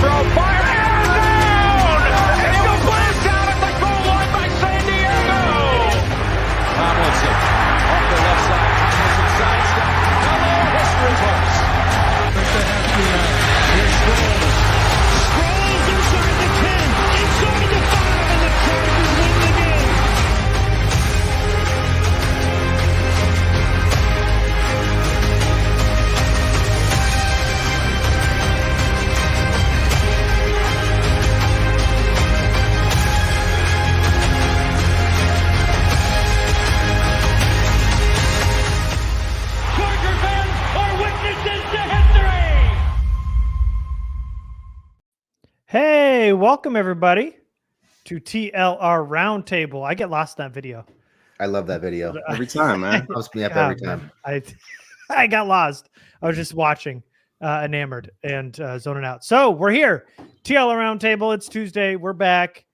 throw, fire, and down! Incomplete down at the goal line by San Diego! Tomlinson, off the left side, Tomlinson sidestep. Hello, history books. I think they have to here's Sproles. Sproles inside the 10, inside the 5, and the Chargers win the game. Hey, welcome everybody to TLR Roundtable. I get lost in that video. I love that video. Every time, man. Helps me up every time. I got lost. I was just watching, enamored and zoning out. So we're here. TLR Roundtable. It's Tuesday. We're back.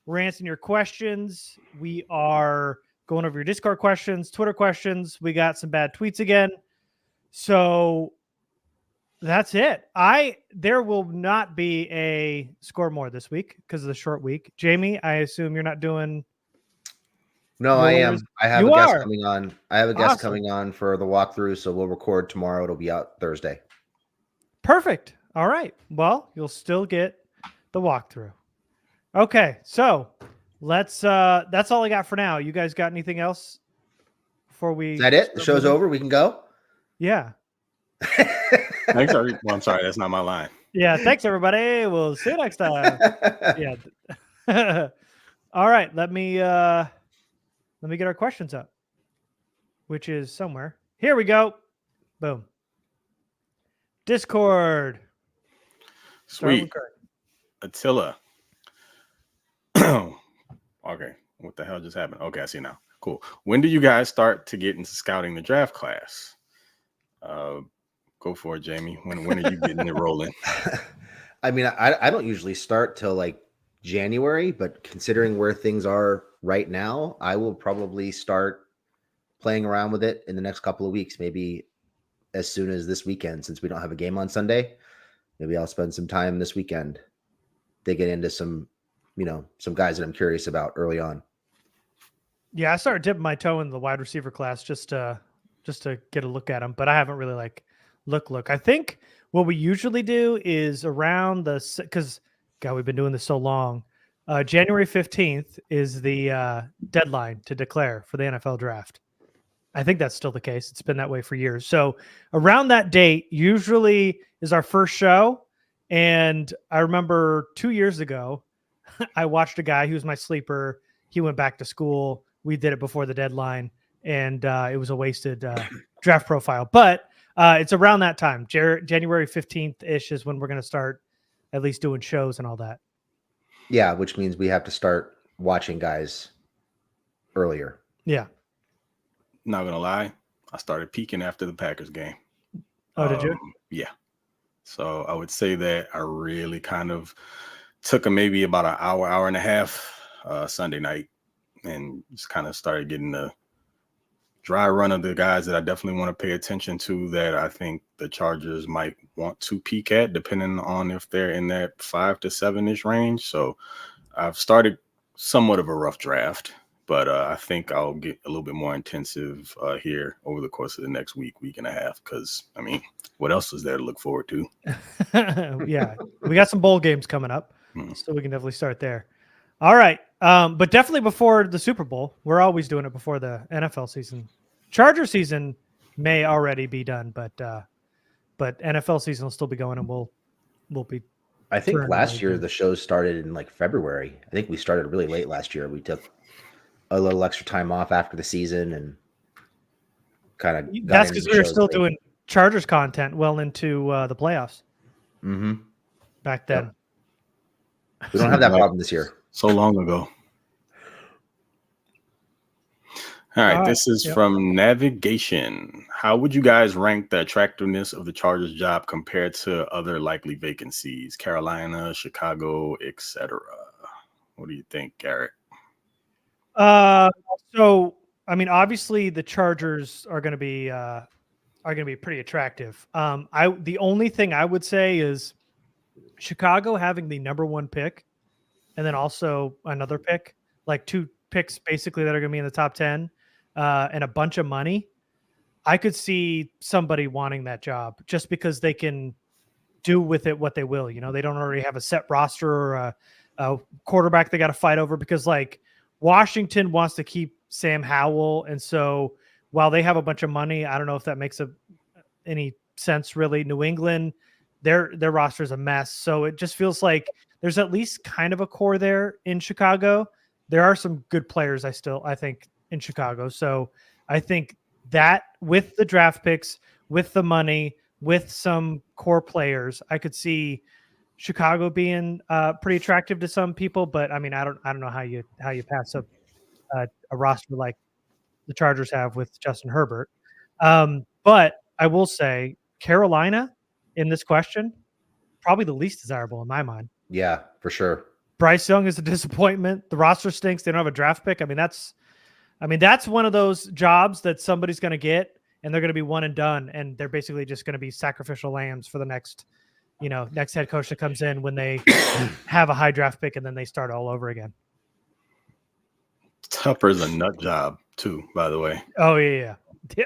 We're answering your questions. We are going over your Discord questions, Twitter questions. We got some bad tweets again. So that's it. There will not be a score more this week because of the short week. Jamie, I assume you're not doing. No, I am. I have You a guest are. coming on. I have a guest Awesome. coming on for the walkthrough, so we'll record tomorrow. It'll be out Thursday. Perfect. All right. Well, you'll still get the walkthrough. Okay, so let's. That's all I got for now. You guys got anything else before we? Is that it? The show's over. We can go. Yeah. Thanks, well, I'm sorry, that's not my line. Yeah. Thanks, everybody. We'll see you next time. Yeah. All right. Let me get our questions up, which is somewhere. Here we go. Boom. Discord. Sweet. Attila. Okay. What the hell just happened? Okay, I see now. Cool. When do you guys start to get into scouting the draft class? Go for it, Jamie. When are you getting it rolling? I mean, I don't usually start till like January, but considering where things are right now, I will probably start playing around with it in the next couple of weeks, maybe as soon as this weekend, since we don't have a game on Sunday. Maybe I'll spend some time this weekend digging into some guys that I'm curious about early on. Yeah, I started dipping my toe in the wide receiver class just to get a look at them, but I haven't really look. I think what we usually do is around because we've been doing this so long. January 15th is the deadline to declare for the NFL draft. I think that's still the case. It's been that way for years. So around that date usually is our first show. And I remember 2 years ago, I watched a guy who was my sleeper. He went back to school. We did it before the deadline, and it was a wasted draft profile. But it's around that time. January 15th-ish is when we're going to start at least doing shows and all that. Yeah, which means we have to start watching guys earlier. Yeah. Not going to lie, I started peaking after the Packers game. Oh, did you? Yeah. So I would say that I really kind of took maybe about an hour and a half Sunday night and just kind of started getting the dry run of the guys that I definitely want to pay attention to that I think the Chargers might want to peek at, depending on if they're in that 5 to 7-ish range. So I've started somewhat of a rough draft, but I think I'll get a little bit more intensive here over the course of the next week and a half. Because, I mean, what else is there to look forward to? Yeah, we got some bowl games coming up, so we can definitely start there. All right, but definitely before the Super Bowl. We're always doing it before the NFL season. Charger season may already be done, but NFL season will still be going, and we'll be. I think last year the show started in like February. I think we started really late last year. We took a little extra time off after the season and kind of. That's because we were still doing Chargers content well into the playoffs. Mm-hmm. Back then. Yep. We don't have that problem this year. So long ago. All right, this is from Navigation. How would you guys rank the attractiveness of the Chargers job compared to other likely vacancies? Carolina, Chicago, etc. What do you think, Garrett? So I mean, obviously the Chargers are going to be pretty attractive. The only thing I would say is Chicago having the number 1 pick and then also another pick, like 2 picks basically that are going to be in the top 10 and a bunch of money, I could see somebody wanting that job just because they can do with it what they will. You know, they don't already have a set roster or a quarterback they got to fight over, because like Washington wants to keep Sam Howell. And so while they have a bunch of money, I don't know if that makes any sense really. New England, their roster is a mess. So it just feels like there's at least kind of a core there in Chicago. There are some good players I think in Chicago. So I think that with the draft picks, with the money, with some core players, I could see Chicago being pretty attractive to some people. But I mean, I don't know how you pass up a roster like the Chargers have with Justin Herbert. But I will say Carolina in this question, probably the least desirable in my mind. Yeah, for sure. Bryce Young is a disappointment. The roster stinks. They don't have a draft pick. I mean, that's one of those jobs that somebody's going to get, and they're going to be one and done, and they're basically just going to be sacrificial lambs for the next head coach that comes in when they have a high draft pick, and then they start all over again. Tupper's a nut job too, by the way. Oh yeah.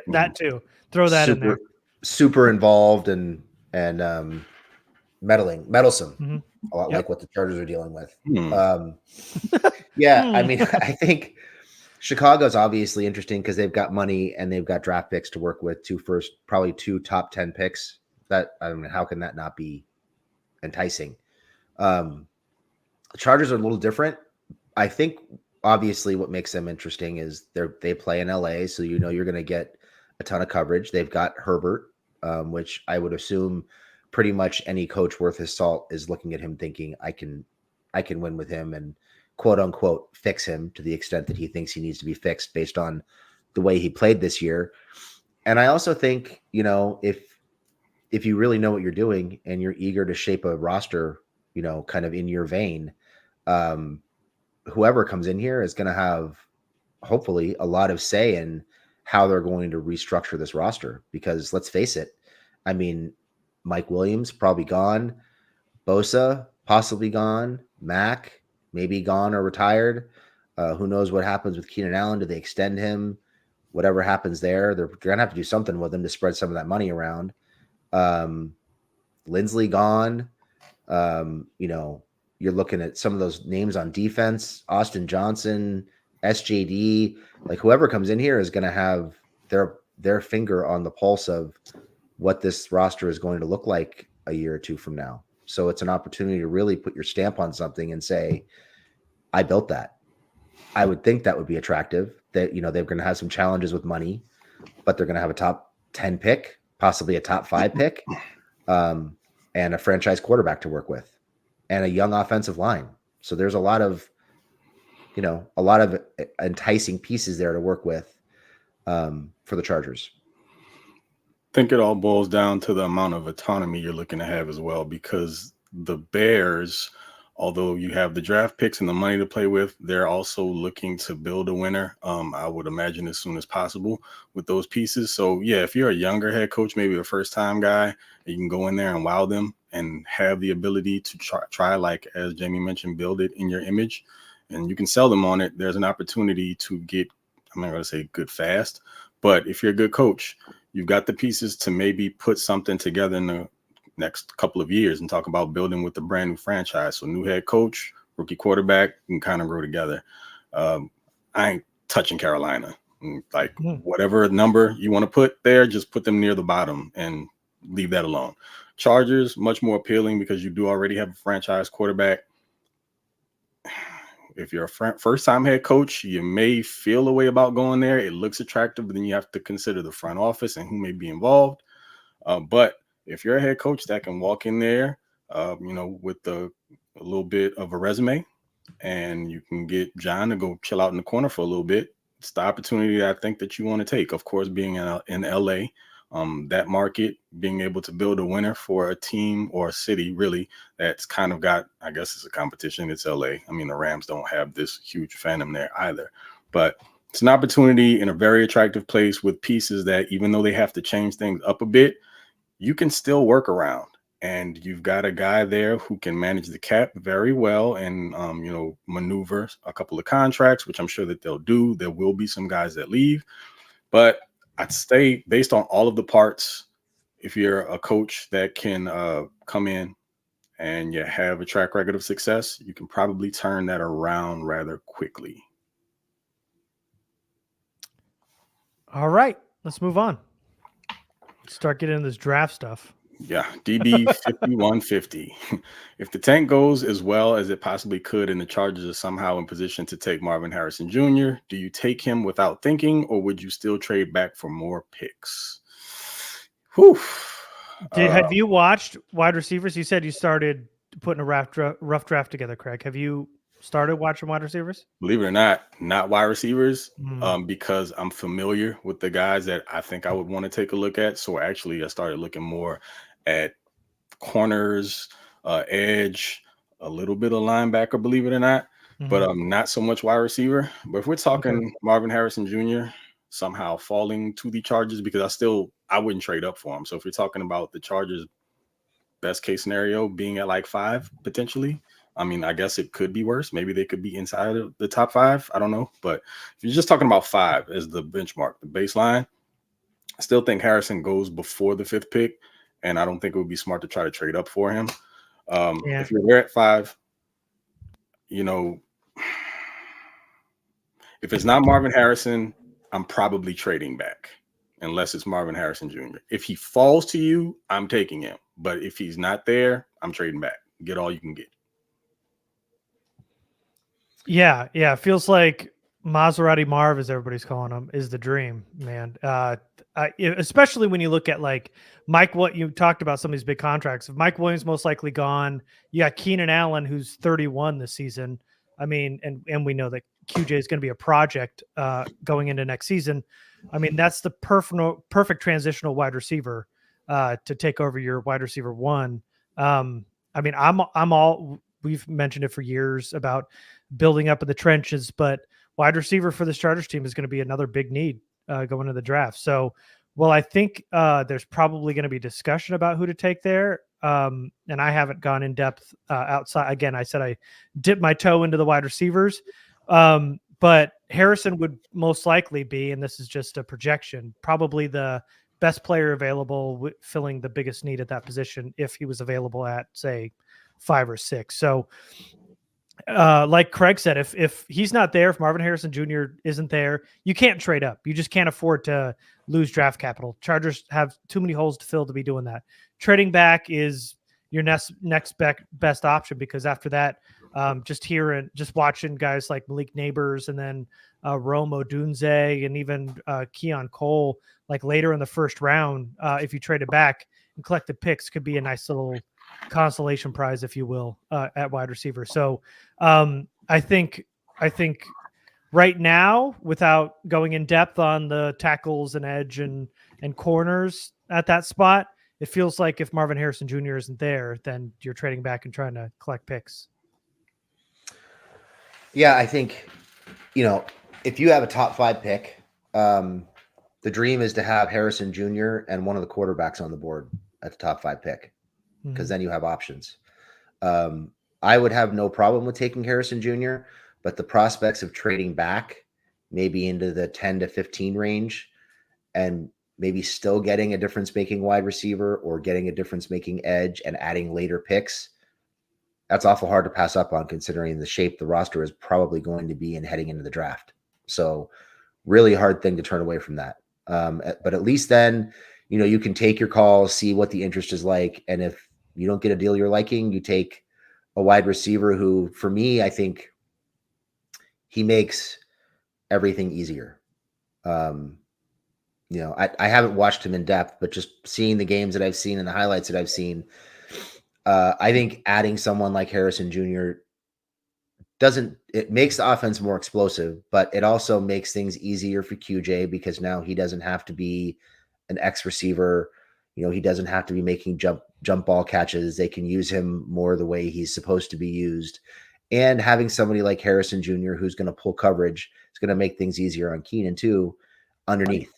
That too. Throw that in there. Super involved and meddlesome. Mm-hmm. A lot like what the Chargers are dealing with. Yeah, I mean, I think Chicago's obviously interesting because they've got money and they've got draft picks to work with, probably 2 top 10 picks. That, I mean, how can that not be enticing? The Chargers are a little different. I think obviously what makes them interesting is they play in LA, so you know you're going to get a ton of coverage. They've got Herbert, which I would assume pretty much any coach worth his salt is looking at him thinking, I can win with him and quote unquote fix him to the extent that he thinks he needs to be fixed based on the way he played this year. And I also think, you know, if you really know what you're doing and you're eager to shape a roster, you know, kind of in your vein, whoever comes in here is going to have hopefully a lot of say in how they're going to restructure this roster, because let's face it, I mean, Mike Williams probably gone, Bosa possibly gone, Mack maybe gone or retired. Who knows what happens with Keenan Allen? Do they extend him? Whatever happens there, they're going to have to do something with him to spread some of that money around. Lindsley gone. You know, you're looking at some of those names on defense, Austin Johnson, SJD, like whoever comes in here is going to have their finger on the pulse of what this roster is going to look like a year or two from now. So it's an opportunity to really put your stamp on something and say, I built that. I would think that would be attractive. That, you know, they're going to have some challenges with money, but they're going to have a top 10 pick, possibly a top 5 pick, and a franchise quarterback to work with, and a young offensive line. So there's a lot of enticing pieces there to work with for the Chargers. I think it all boils down to the amount of autonomy you're looking to have as well, because the Bears, although you have the draft picks and the money to play with, they're also looking to build a winner. I would imagine as soon as possible with those pieces. So yeah, if you're a younger head coach, maybe a first time guy, you can go in there and wow them and have the ability to try, like, as Jamie mentioned, build it in your image, and you can sell them on it. There's an opportunity to get, I'm not going to say good fast, but if you're a good coach, you've got the pieces to maybe put something together in the next couple of years and talk about building with a brand new franchise. So new head coach, rookie quarterback, can kind of grow together. I ain't touching Carolina. Like whatever number you want to put there, just put them near the bottom and leave that alone. Chargers, much more appealing because you do already have a franchise quarterback. If you're a first-time head coach, you may feel a way about going there. It looks attractive, but then you have to consider the front office and who may be involved. But if you're a head coach that can walk in there, with a little bit of a resume, and you can get John to go chill out in the corner for a little bit, it's the opportunity I think that you want to take. Of course, being in LA, that market, being able to build a winner for a team or a city, really, that's kind of got, I guess it's a competition. It's LA. I mean, the Rams don't have this huge fandom there either, but it's an opportunity in a very attractive place with pieces that, even though they have to change things up a bit, you can still work around. and you've got a guy there who can manage the cap very well and, maneuver a couple of contracts, which I'm sure that they'll do. There will be some guys that leave, but I'd stay based on all of the parts. If you're a coach that can come in and you have a track record of success, you can probably turn that around rather quickly. All right, let's move on. Start getting into this draft stuff. Yeah, DB 5150. If the tank goes as well as it possibly could and the Chargers are somehow in position to take Marvin Harrison Jr., do you take him without thinking, or would you still trade back for more picks? Whew. Have you watched wide receivers? You said you started putting a rough draft together, Craig. Have you started watching wide receivers? Believe it or not wide receivers, because I'm familiar with the guys that I think I would want to take a look at. So actually, I started looking more at corners, edge, a little bit of linebacker, believe it or not, but not so much wide receiver. But if we're talking Marvin Harrison Jr. somehow falling to the Chargers, because I wouldn't trade up for him. So if you're talking about the Chargers' best case scenario being at like 5 potentially, I mean, I guess it could be worse. Maybe they could be inside of the top 5. I don't know. But if you're just talking about 5 as the benchmark, the baseline, I still think Harrison goes before the 5th pick. And I don't think it would be smart to try to trade up for him. If you're there at 5, if it's not Marvin Harrison, I'm probably trading back unless it's Marvin Harrison Jr. If he falls to you, I'm taking him. But if he's not there, I'm trading back. Get all you can get. Yeah. It feels like Maserati Marv, as everybody's calling him, is the dream, man. Especially when you look at like Mike, what you talked about, some of these big contracts. If Mike Williams most likely gone, you got Keenan Allen, who's 31 this season. I mean, and we know that QJ is going to be a project going into next season. I mean, that's the perfect transitional wide receiver to take over your wide receiver 1. I mean, I'm all, we've mentioned it for years about building up in the trenches, but wide receiver for this Chargers team is going to be another big need going into the draft. So, well, I think there's probably going to be discussion about who to take there. And I haven't gone in depth outside. Again, I said I dipped my toe into the wide receivers. But Harrison would most likely be, and this is just a projection, probably the best player available, filling the biggest need at that position if he was available at, say, 5 or 6. So, like Craig said, if he's not there, if Marvin Harrison Jr. isn't there, you can't trade up. You just can't afford to lose draft capital. Chargers have too many holes to fill to be doing that. Trading back is your next best option, because after that, just watching guys like Malik Neighbors and then Rome Odunze and even Keon Cole, like later in the first round, if you trade it back and collect the picks, could be a nice little consolation prize, if you will, at wide receiver. So I think right now, without going in depth on the tackles and edge and corners at that spot, it feels like if Marvin Harrison Jr. isn't there, then you're trading back and trying to collect picks. Yeah, I think, if you have a top 5 pick, the dream is to have Harrison Jr. and one of the quarterbacks on the board at the top 5 pick, because then you have options. I would have no problem with taking Harrison Jr., but the prospects of trading back maybe into the 10 to 15 range and maybe still getting a difference-making wide receiver or getting a difference-making edge and adding later picks, that's awful hard to pass up on, considering the shape the roster is probably going to be in heading into the draft. So really hard thing to turn away from that. But at least then, you can take your call, see what the interest is like. And if you don't get a deal you're liking, you take a wide receiver who, for me, I think he makes everything easier. I haven't watched him in depth, but just seeing the games that I've seen and the highlights that I've seen, I think adding someone like Harrison Jr. It makes the offense more explosive, but it also makes things easier for QJ, because now he doesn't have to be an X receiver. He doesn't have to be making jump ball catches. They can use him more the way he's supposed to be used. And having somebody like Harrison Jr. who's going to pull coverage is going to make things easier on Keenan too, underneath.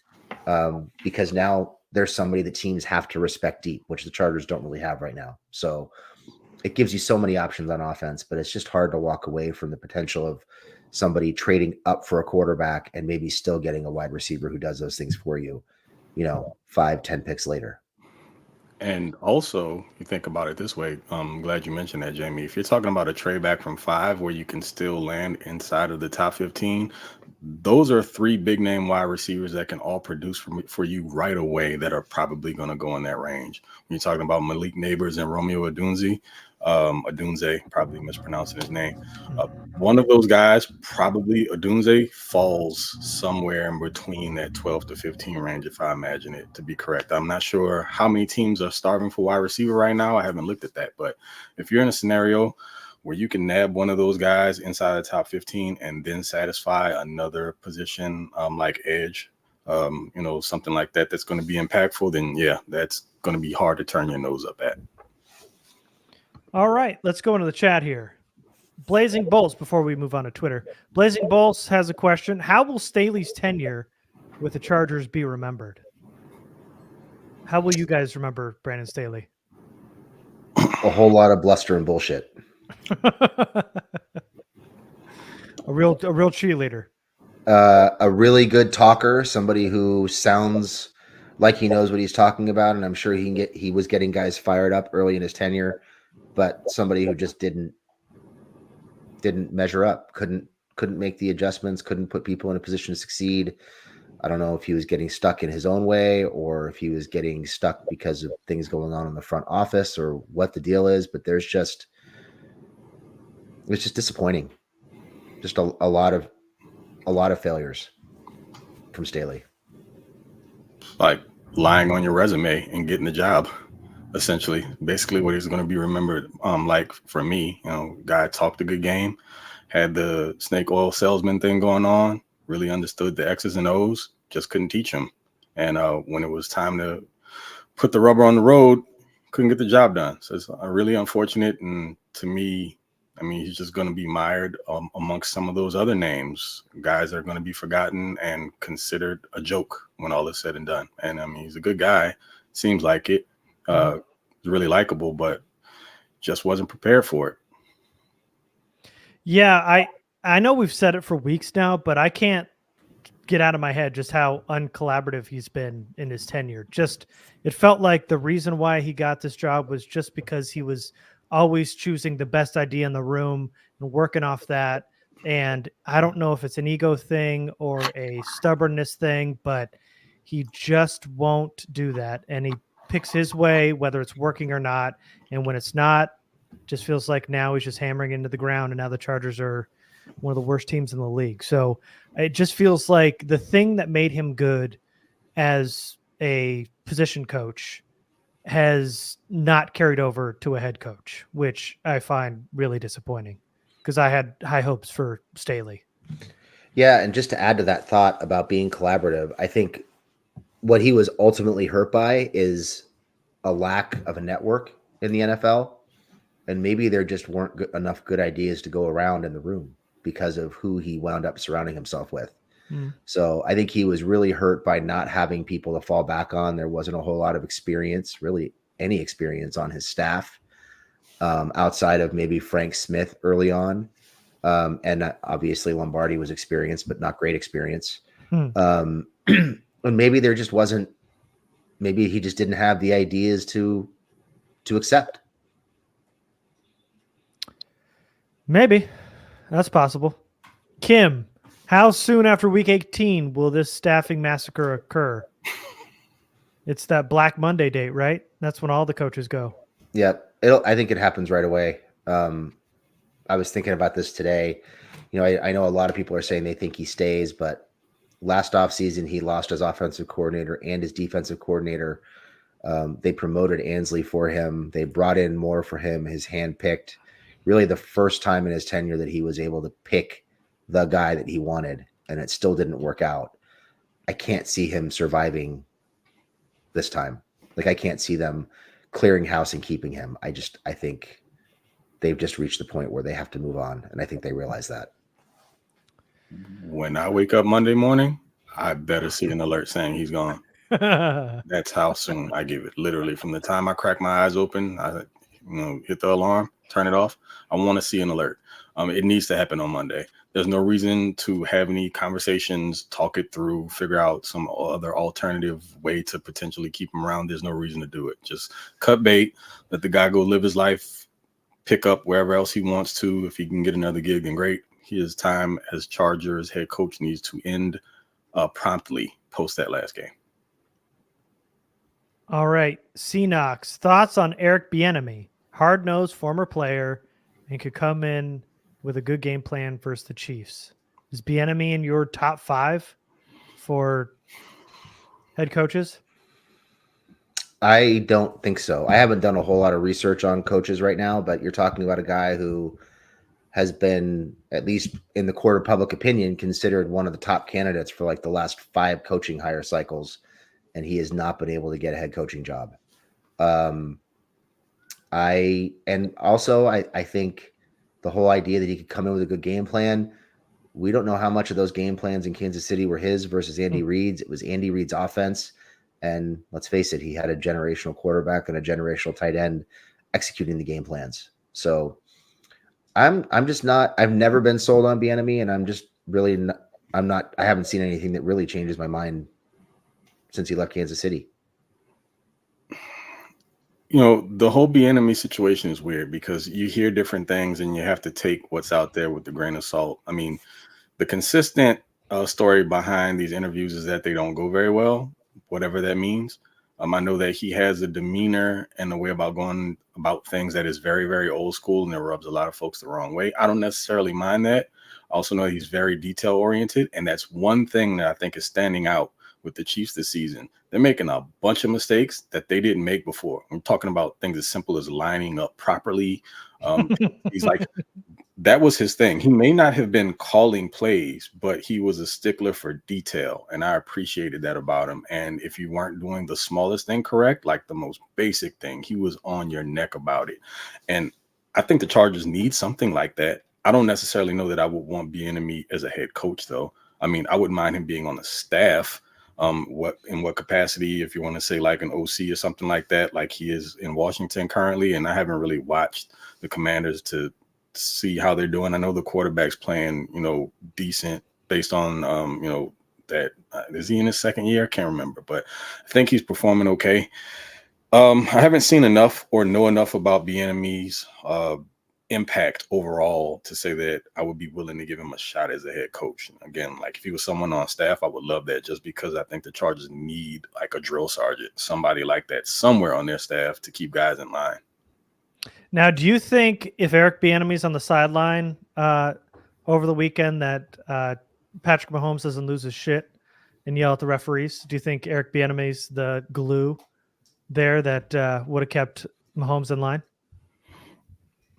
Because now there's somebody that teams have to respect deep, which the Chargers don't really have right now. So it gives you so many options on offense, but it's just hard to walk away from the potential of somebody trading up for a quarterback and maybe still getting a wide receiver who does those things for you, 5-10 picks later. And also, you think about it this way. I'm glad you mentioned that, Jamie. If you're talking about a trade back from 5 where you can still land inside of the top 15, those are 3 big name wide receivers that can all produce for you right away that are probably going to go in that range. When you're talking about Malik Neighbors and Romeo Odunze, probably mispronouncing his name. One of those guys, probably Odunze, falls somewhere in between that 12 to 15 range, if I imagine it to be correct. I'm not sure how many teams are starving for wide receiver right now. I haven't looked at that. But if you're in a scenario where you can nab one of those guys inside the top 15 and then satisfy another position like edge, something like that that's going to be impactful, then yeah, that's going to be hard to turn your nose up at. All right, let's go into the chat here. Blazing Bolts, before we move on to Twitter. Blazing Bolts has a question. How will Staley's tenure with the Chargers be remembered? How will you guys remember Brandon Staley? A whole lot of bluster and bullshit. a real cheerleader. A really good talker, somebody who sounds like he knows what he's talking about, and I'm sure he was getting guys fired up early in his tenure, but somebody who just didn't measure up, couldn't make the adjustments, couldn't put people in a position to succeed. I don't know if he was getting stuck in his own way or if he was getting stuck because of things going on in the front office or what the deal is, but it's just disappointing. Just a lot of failures from Staley. Like lying on your resume and getting the job, essentially. Basically what he's going to be remembered. Like for me, guy talked a good game, had the snake oil salesman thing going on, really understood the X's and O's, just couldn't teach him. And when it was time to put the rubber on the road, couldn't get the job done. So it's really unfortunate. And to me, he's just going to be mired amongst some of those other names. Guys that are going to be forgotten and considered a joke when all is said and done. And he's a good guy. Seems like it. Really likable, but just wasn't prepared for it. Yeah, I know we've said it for weeks now, but I can't get out of my head just how uncollaborative he's been in his tenure. Just it felt like the reason why he got this job was just because he was always choosing the best idea in the room and working off that. And I don't know if it's an ego thing or a stubbornness thing, but he just won't do that. And he picks his way, whether it's working or not. And when it's not, just feels like now he's just hammering into the ground. And now the Chargers are one of the worst teams in the league. So it just feels like the thing that made him good as a position coach has not carried over to a head coach, which I find really disappointing because I had high hopes for Staley. Yeah. And just to add to that thought about being collaborative, I think what he was ultimately hurt by is a lack of a network in the NFL. And maybe there just weren't enough good ideas to go around in the room because of who he wound up surrounding himself with. So I think he was really hurt by not having people to fall back on. There wasn't a whole lot of experience, really any experience on his staff outside of maybe Frank Smith early on. And obviously Lombardi was experienced, but not great experience. And maybe there just wasn't, maybe he just didn't have the ideas to accept. Maybe that's possible. Kim, how soon after week 18 will this staffing massacre occur? It's that Black Monday date, right? That's when all the coaches go. Yeah, I think it happens right away. I was thinking about this today. I know a lot of people are saying they think he stays, but last offseason he lost his offensive coordinator and his defensive coordinator. They promoted Ansley for him. They brought in more for him, his handpicked. Really the first time in his tenure that he was able to pick the guy that he wanted, and it still didn't work out. I can't see him surviving this time. Like, I can't see them clearing house and keeping him. I think they've just reached the point where they have to move on, and I think they realize that. When I wake up Monday morning, I better see an alert saying he's gone. That's how soon I give it. Literally, from the time I crack my eyes open, I hit the alarm, turn it off. I want to see an alert. It needs to happen on Monday. There's no reason to have any conversations, talk it through, figure out some other alternative way to potentially keep him around. There's no reason to do it. Just cut bait, let the guy go live his life, pick up wherever else he wants to. If he can get another gig, then great. His time as Chargers head coach needs to end promptly post that last game. All right, Knox, thoughts on Eric Bieniemy, hard-nosed former player, and could come in with a good game plan versus the Chiefs. Is Bieniemy in your top 5 for head coaches? I don't think so. I haven't done a whole lot of research on coaches right now, but you're talking about a guy who has been, at least in the court of public opinion, considered one of the top candidates for like the last 5 coaching hire cycles, and he has not been able to get a head coaching job. I think the whole idea that he could come in with a good game plan, we don't know how much of those game plans in Kansas City were his versus Andy Reid's. It was Andy Reid's offense. And let's face it, he had a generational quarterback and a generational tight end executing the game plans. So I'm just not, I've never been sold on Bieniemy, and I'm just really not, I haven't seen anything that really changes my mind since he left Kansas City. The whole Bieniemy situation is weird because you hear different things and you have to take what's out there with a grain of salt. I mean, the consistent story behind these interviews is that they don't go very well, whatever that means. I know that he has a demeanor and a way about going about things that is very, very old school, and it rubs a lot of folks the wrong way. I don't necessarily mind that. I also know he's very detail oriented, and that's one thing that I think is standing out with the Chiefs this season. They're making a bunch of mistakes that they didn't make before. I'm talking about things as simple as lining up properly. He's like, that was his thing. He may not have been calling plays, but he was a stickler for detail, and I appreciated that about him. And if you weren't doing the smallest thing correct, like the most basic thing, he was on your neck about it. And I think the Chargers need something like that. I don't necessarily know that I would want Bieniemy as a head coach, though. I mean, I wouldn't mind him being on the staff. What capacity, if you want to say like an OC or something like that, like he is in Washington currently. And I haven't really watched the Commanders to see how they're doing. I know the quarterback's playing, decent based on, that is he in his second year? I can't remember, but I think he's performing okay. I haven't seen enough or know enough about Bieniemy's impact overall to say that I would be willing to give him a shot as a head coach. Again, like if he was someone on staff, I would love that, just because I think the Chargers need like a drill sergeant, somebody like that somewhere on their staff to keep guys in line. Now, do you think if Eric Bieniemy's on the sideline over the weekend that Patrick Mahomes doesn't lose his shit and yell at the referees? Do you think Eric Bieniemy's the glue there that would have kept Mahomes in line?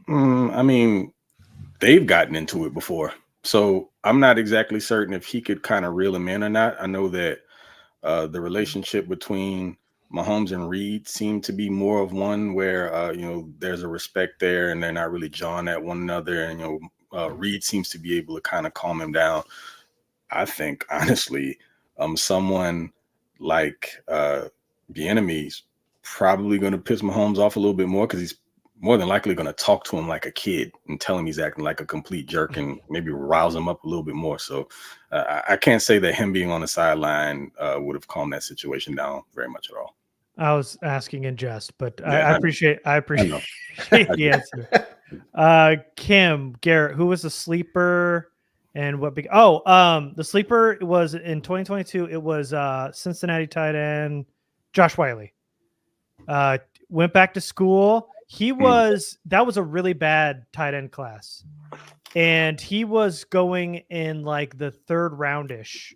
I mean, they've gotten into it before, so I'm not exactly certain if he could kind of reel him in or not. I know that the relationship between Mahomes and Reid seemed to be more of one where, there's a respect there and they're not really jawing at one another. And, Reid seems to be able to kind of calm him down. I think, honestly, someone like Bieniemy's probably going to piss Mahomes off a little bit more because he's more than likely going to talk to him like a kid and tell him he's acting like a complete jerk and maybe rouse him up a little bit more. So I can't say that him being on the sideline would have calmed that situation down very much at all. I was asking in jest, but Yeah, I appreciate the answer. Kim, Garrett, who was the sleeper and what big? The sleeper was in 2022. It was Cincinnati tight end Josh Wiley. Went back to school. That was a really bad tight end class. And he was going in like the 3rd roundish,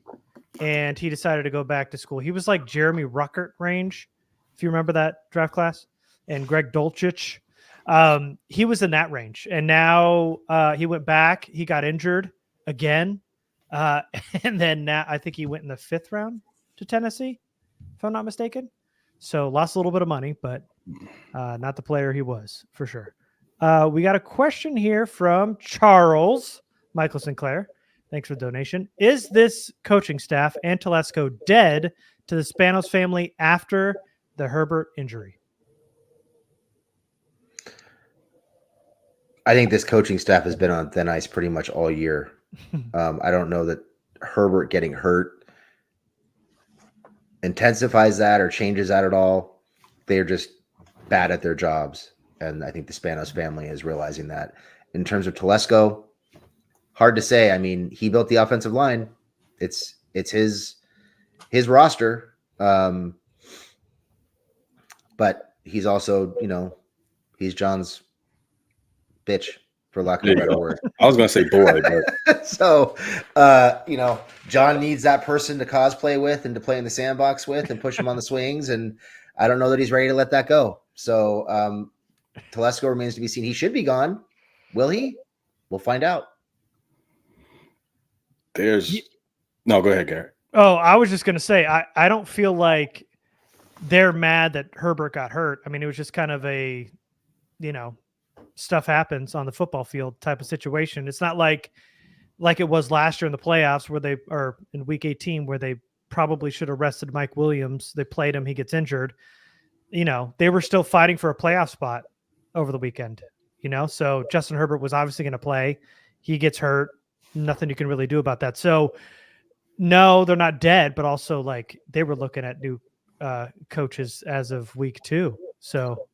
and he decided to go back to school. He was like Jeremy Ruckert range, if you remember that draft class, and Greg Dulcich. He was in that range. And now he went back. He got injured again. And then now I think he went in the 5th round to Tennessee, if I'm not mistaken. So lost a little bit of money, but not the player he was, for sure. We got a question here from Charles Michael Sinclair. Thanks for the donation. Is this coaching staff and Telesco dead to the Spanos family after the Herbert injury? I think this coaching staff has been on thin ice pretty much all year. I don't know that Herbert getting hurt intensifies that or changes that at all. They're just bad at their jobs. And I think the Spanos family is realizing that. In terms of Telesco, hard to say. I mean, he built the offensive line. It's his roster. But he's also, he's John's bitch, for lack of a better word. I was going to say boy, but So, John needs that person to cosplay with and to play in the sandbox with and push him on the swings. And I don't know that he's ready to let that go. So, Telesco remains to be seen. He should be gone. Will he? We'll find out. No, go ahead, Garrett. Oh, I was just going to say, I don't feel like they're mad that Herbert got hurt. I mean, it was just kind of a, stuff happens on the football field type of situation. It's not like it was last year in the playoffs or in week 18 where they probably should have rested Mike Williams. They played him. He gets injured. They were still fighting for a playoff spot over the weekend, so Justin Herbert was obviously going to play. He gets hurt. Nothing you can really do about that. So no, they're not dead, but also like they were looking at new coaches as of week 2. So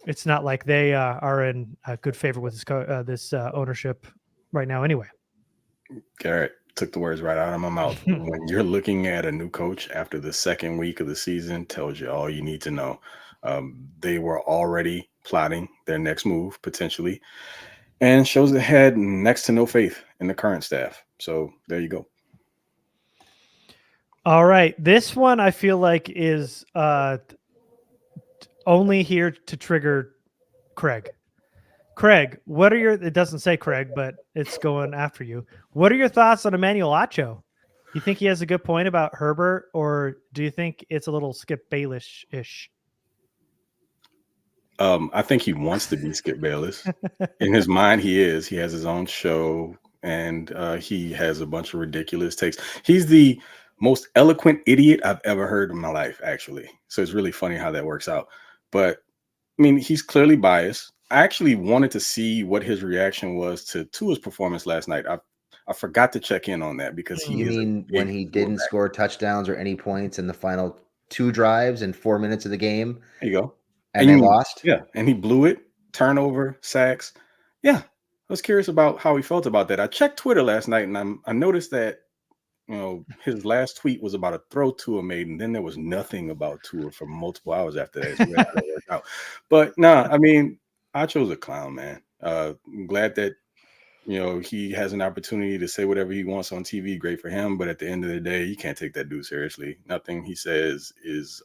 it's not like they are in a good favor with this ownership right now anyway. Garrett took the words right out of my mouth. When you're looking at a new coach after the second week of the season, tells you all you need to know. They were already plotting their next move potentially, and shows they had next to no faith in the current staff. So there you go. All right. This one I feel like is only here to trigger Craig. Craig, it doesn't say Craig, but it's going after you. What are your thoughts on Emanuel Acho? You think he has a good point about Herbert, or do you think it's a little Skip Bayless-ish? I think he wants to be Skip Bayless. In his mind, he is. He has his own show, and he has a bunch of ridiculous takes. He's the most eloquent idiot I've ever heard in my life, actually. So it's really funny how that works out. But, I mean, he's clearly biased. I actually wanted to see what his reaction was to Tua's performance last night. I forgot to check in on that because You mean when he didn't score touchdowns or any points in the final 2 drives in 4 minutes of the game? There you go. And they lost? Yeah, and he blew it. Turnover, sacks. Yeah, I was curious about how he felt about that. I checked Twitter last night, and I noticed that his last tweet was about a throw Tua made, and then there was nothing about Tua for multiple hours after that. So that worked out. But nah, I mean, Acho's a clown, man. I'm glad that he has an opportunity to say whatever he wants on TV. Great for him, but at the end of the day, you can't take that dude seriously. Nothing he says is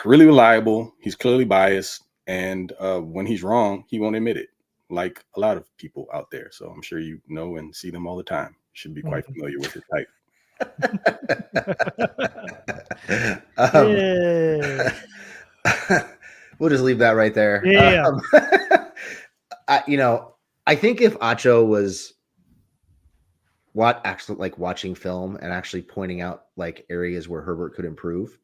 really reliable. He's clearly biased, and when he's wrong, he won't admit it, like a lot of people out there. So I'm sure you know and see them all the time. Should be quite familiar with his type. We'll just leave that right there. Yeah. I think if Acho was watching film and actually pointing out like areas where Herbert could improve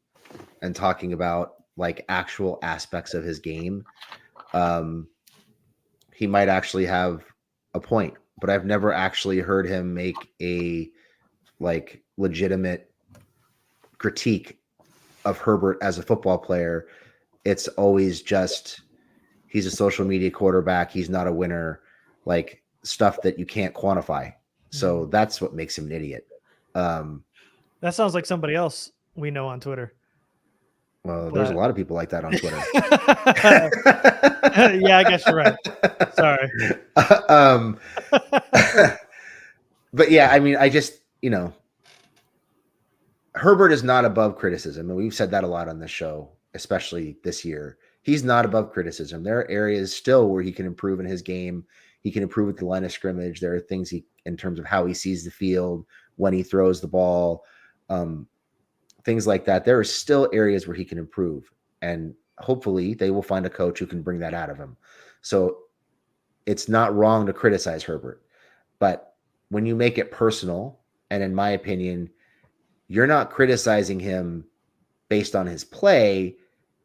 and talking about like actual aspects of his game, he might actually have a point. But I've never actually heard him make a like legitimate critique of Herbert as a football player. It's always just he's a social media quarterback. He's not a winner, like stuff that you can't quantify. So that's what makes him an idiot. That sounds like somebody else we know on Twitter. Well, there's a lot of people like that on Twitter. Yeah, I guess you're right. Sorry. But yeah, I mean, I just, Herbert is not above criticism. And we've said that a lot on this show, especially this year. He's not above criticism. There are areas still where he can improve in his game. He can improve at the line of scrimmage. There are things in terms of how he sees the field, when he throws the ball, things like that. There are still areas where he can improve. And hopefully they will find a coach who can bring that out of him. So it's not wrong to criticize Herbert. But when you make it personal, and in my opinion, you're not criticizing him based on his play.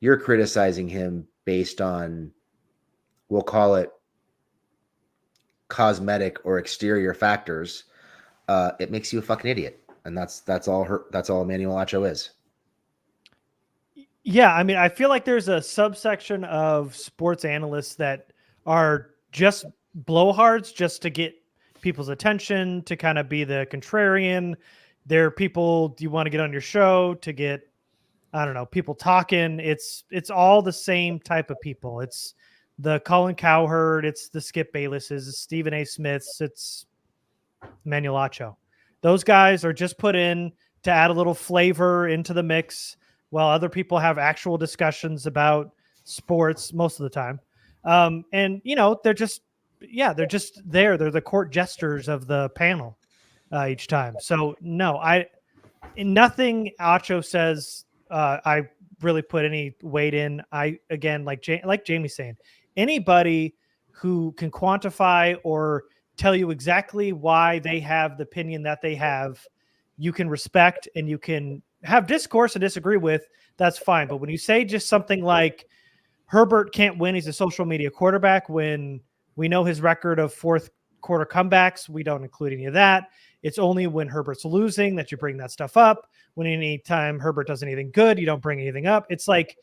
You're criticizing him based on, we'll call it cosmetic or exterior factors. It makes you a fucking idiot. And that's all Emanuel Acho is. Yeah, I mean, I feel like there's a subsection of sports analysts that are just blowhards just to get people's attention, to kind of be the contrarian. They're people, do you want to get on your show to get, I don't know, people talking? It's all the same type of people. It's the Colin Cowherd, it's the Skip Baylesses, it's Stephen A. Smiths, it's Emanuel Acho. Those guys are just put in to add a little flavor into the mix, while other people have actual discussions about sports most of the time. And, you know, they're just there. They're the court jesters of the panel each time. So no, nothing Acho says, I really put any weight in. Again, like Jamie's saying, anybody who can quantify or tell you exactly why they have the opinion that they have, you can respect and you can have discourse and disagree with. That's fine. But when you say just something like Herbert can't win, he's a social media quarterback, when we know his record of fourth quarter comebacks, we don't include any of that. It's only when Herbert's losing that you bring that stuff up. When any time Herbert does anything good, you don't bring anything up. It's like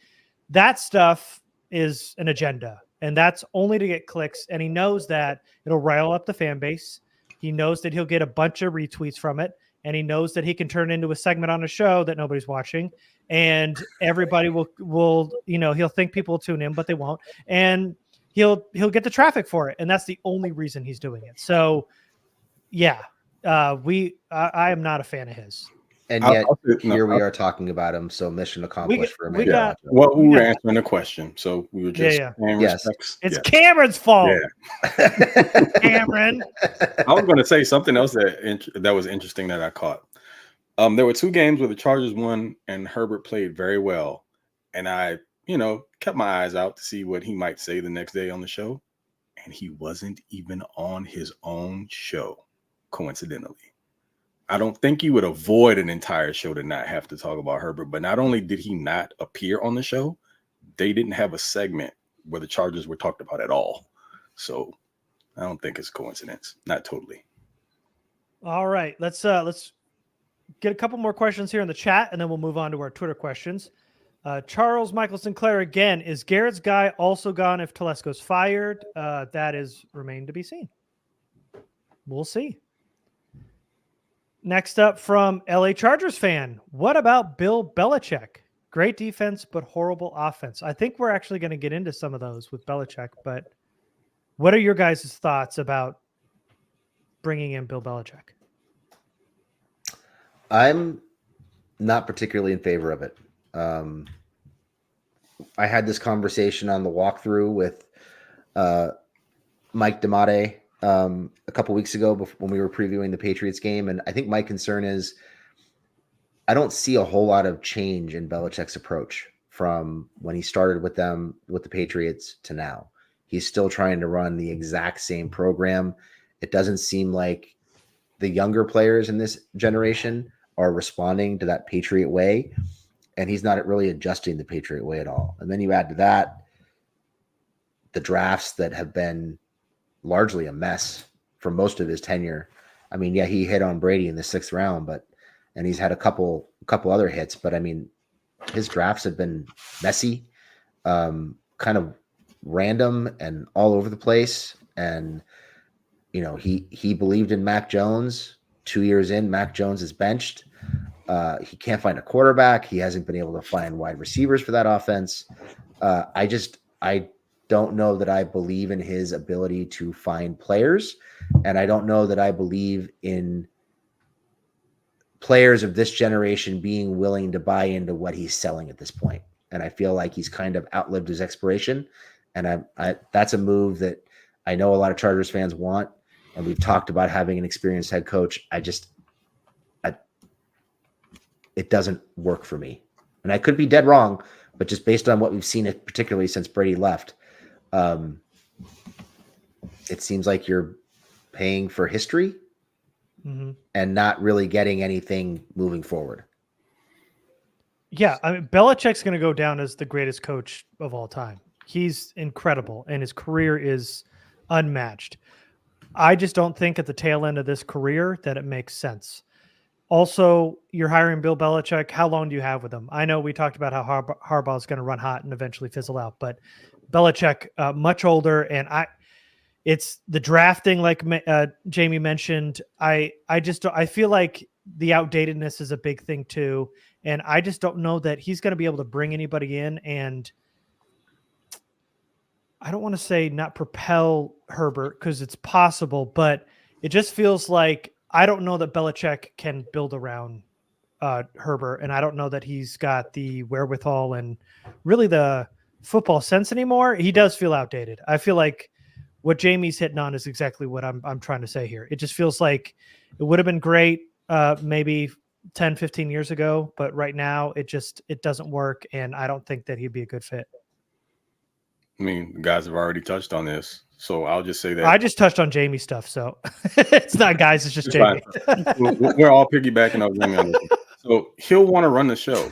that stuff is an agenda, and that's only to get clicks. And he knows that it'll rile up the fan base. He knows that he'll get a bunch of retweets from it. And he knows that he can turn into a segment on a show that nobody's watching, and everybody will, you know, he'll think people will tune in, but they won't. And he'll get the traffic for it. And that's the only reason he's doing it. So yeah, I am not a fan of his. And yet here we are talking about him. So mission accomplished for Emanuel Acho. Well, we were answering the question. So we were just It's Cameron's fault. Yeah. Cameron. I was going to say something else that was interesting that I caught. There were two games where the Chargers won and Herbert played very well. And I, kept my eyes out to see what he might say the next day on the show. And he wasn't even on his own show, coincidentally. I don't think you would avoid an entire show to not have to talk about Herbert. But not only did he not appear on the show, they didn't have a segment where the Chargers were talked about at all. So I don't think it's a coincidence. Not totally. All right. Let's get a couple more questions here in the chat, and then we'll move on to our Twitter questions. Charles Michael Sinclair again. Is Garrett's guy also gone if Telesco's fired? That is remained to be seen. We'll see. Next up from LA Chargers fan. What about Bill Belichick? Great defense, but horrible offense. I think we're actually going to get into some of those with Belichick, but what are your guys' thoughts about bringing in Bill Belichick? I'm not particularly in favor of it. I had this conversation on the walkthrough with Mike DeMate a couple weeks ago when we were previewing the Patriots game. And I think my concern is I don't see a whole lot of change in Belichick's approach from when he started with the Patriots to now. He's still trying to run the exact same program. It doesn't seem like the younger players in this generation are responding to that Patriot way. And he's not really adjusting the Patriot way at all. And then you add to that the drafts that have been largely a mess for most of his tenure. I mean, yeah, he hit on Brady in the 6th round, and he's had a couple other hits, but I mean, his drafts have been messy, kind of random and all over the place. And, he believed in Mac Jones. 2 years in, Mac Jones is benched. He can't find a quarterback. He hasn't been able to find wide receivers for that offense. I don't know that I believe in his ability to find players, and I don't know that I believe in players of this generation being willing to buy into what he's selling at this point. And I feel like he's kind of outlived his expiration. And that's a move that I know a lot of Chargers fans want. And we've talked about having an experienced head coach. It doesn't work for me. And I could be dead wrong, but just based on what we've seen, particularly since Brady left, it seems like you're paying for history and not really getting anything moving forward. Yeah, I mean, Belichick's going to go down as the greatest coach of all time. He's incredible, and his career is unmatched. I just don't think at the tail end of this career that it makes sense. Also, you're hiring Bill Belichick. How long do you have with him? I know we talked about how Harbaugh is going to run hot and eventually fizzle out, but Belichick, much older, and it's the drafting, like Jamie mentioned. I feel like the outdatedness is a big thing too, and I just don't know that he's going to be able to bring anybody in. And I don't want to say not propel Herbert because it's possible, but it just feels like I don't know that Belichick can build around Herbert, and I don't know that he's got the wherewithal and really the football sense anymore. He does feel outdated. I feel like what Jamie's hitting on is exactly what I'm trying to say here. It just feels like it would have been great maybe 10, 15 years ago, but right now it doesn't work, and I don't think that he'd be a good fit. I mean, the guys have already touched on this, so I'll just say that. I just touched on Jamie stuff, so it's not guys, it's just Jamie. We're all piggybacking on Jamie on this. So he'll want to run the show,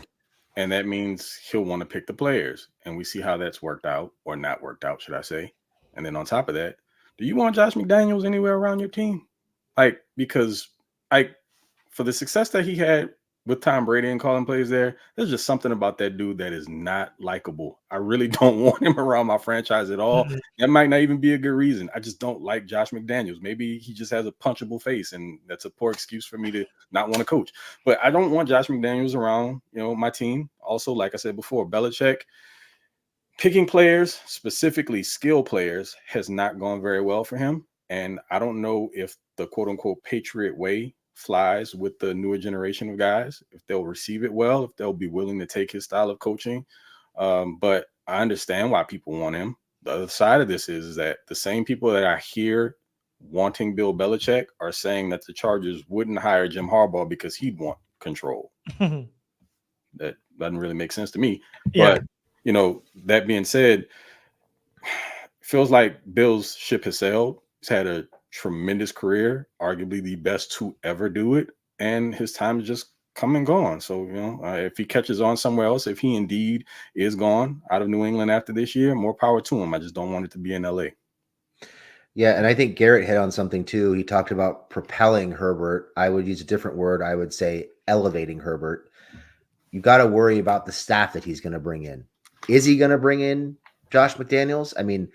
and that means he'll want to pick the players, and we see how that's worked out or not worked out, should I say. And then on top of that, do you want Josh McDaniels anywhere around your team? Because for the success that he had with Tom Brady and calling plays there's just something about that dude that is not likable. I really don't want him around my franchise at all. Mm-hmm. That might not even be a good reason. I just don't like Josh McDaniels. Maybe he just has a punchable face, and that's a poor excuse for me to not want to coach. But I don't want Josh McDaniels around, my team. Also, like I said before, Belichick picking players, specifically skill players, has not gone very well for him. And I don't know if the quote-unquote Patriot way flies with the newer generation of guys, if they'll receive it well, if they'll be willing to take his style of coaching. But I understand why people want him. The other side of this is that the same people that I hear wanting Bill Belichick are saying that the Chargers wouldn't hire Jim Harbaugh because he'd want control. That doesn't really make sense to me. Yeah. But, that being said, feels like Bill's ship has sailed. He's had a tremendous career, arguably the best to ever do it, and his time is just come and gone. So, if he catches on somewhere else, if he indeed is gone out of New England after this year, more power to him. I just don't want it to be in LA. Yeah, and I think Garrett hit on something too. He talked about propelling Herbert. I would use a different word. I would say elevating Herbert. You got to worry about the staff that he's going to bring in. Is he going to bring in Josh McDaniels? I mean,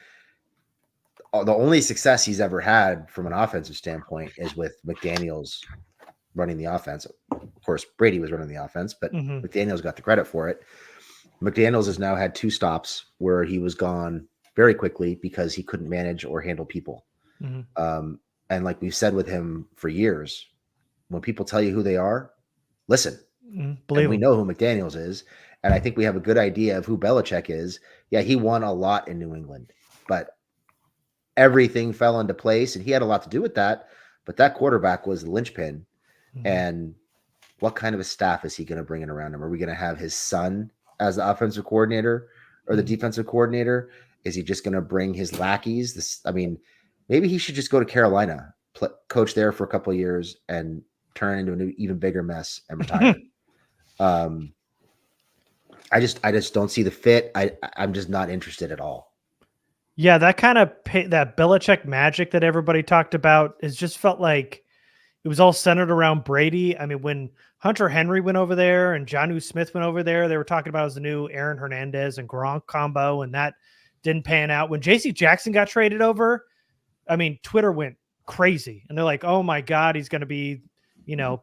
the only success he's ever had from an offensive standpoint is with McDaniels running the offense. Of course, Brady was running the offense, but McDaniels got the credit for it. McDaniels has now had 2 stops where he was gone very quickly because he couldn't manage or handle people. And like we've said with him for years, when people tell you who they are, listen. And we know who McDaniels is. And I think we have a good idea of who Belichick is. Yeah, he won a lot in New England, but everything fell into place, and he had a lot to do with that. But that quarterback was the linchpin. And what kind of a staff is he going to bring in around him? Are we going to have his son as the offensive coordinator or the defensive coordinator? Is he just going to bring his lackeys? Maybe he should just go to Carolina, coach there for a couple of years, and turn into an even bigger mess and retire. I just don't see the fit. I'm just not interested at all. Yeah, that kind of that Belichick magic that everybody talked about has just felt like it was all centered around Brady. I mean, when Hunter Henry went over there and Jonnu Smith went over there, they were talking about it as the new Aaron Hernandez and Gronk combo, and that didn't pan out. When J.C. Jackson got traded over, I mean, Twitter went crazy, and they're like, "Oh my God, he's going to be,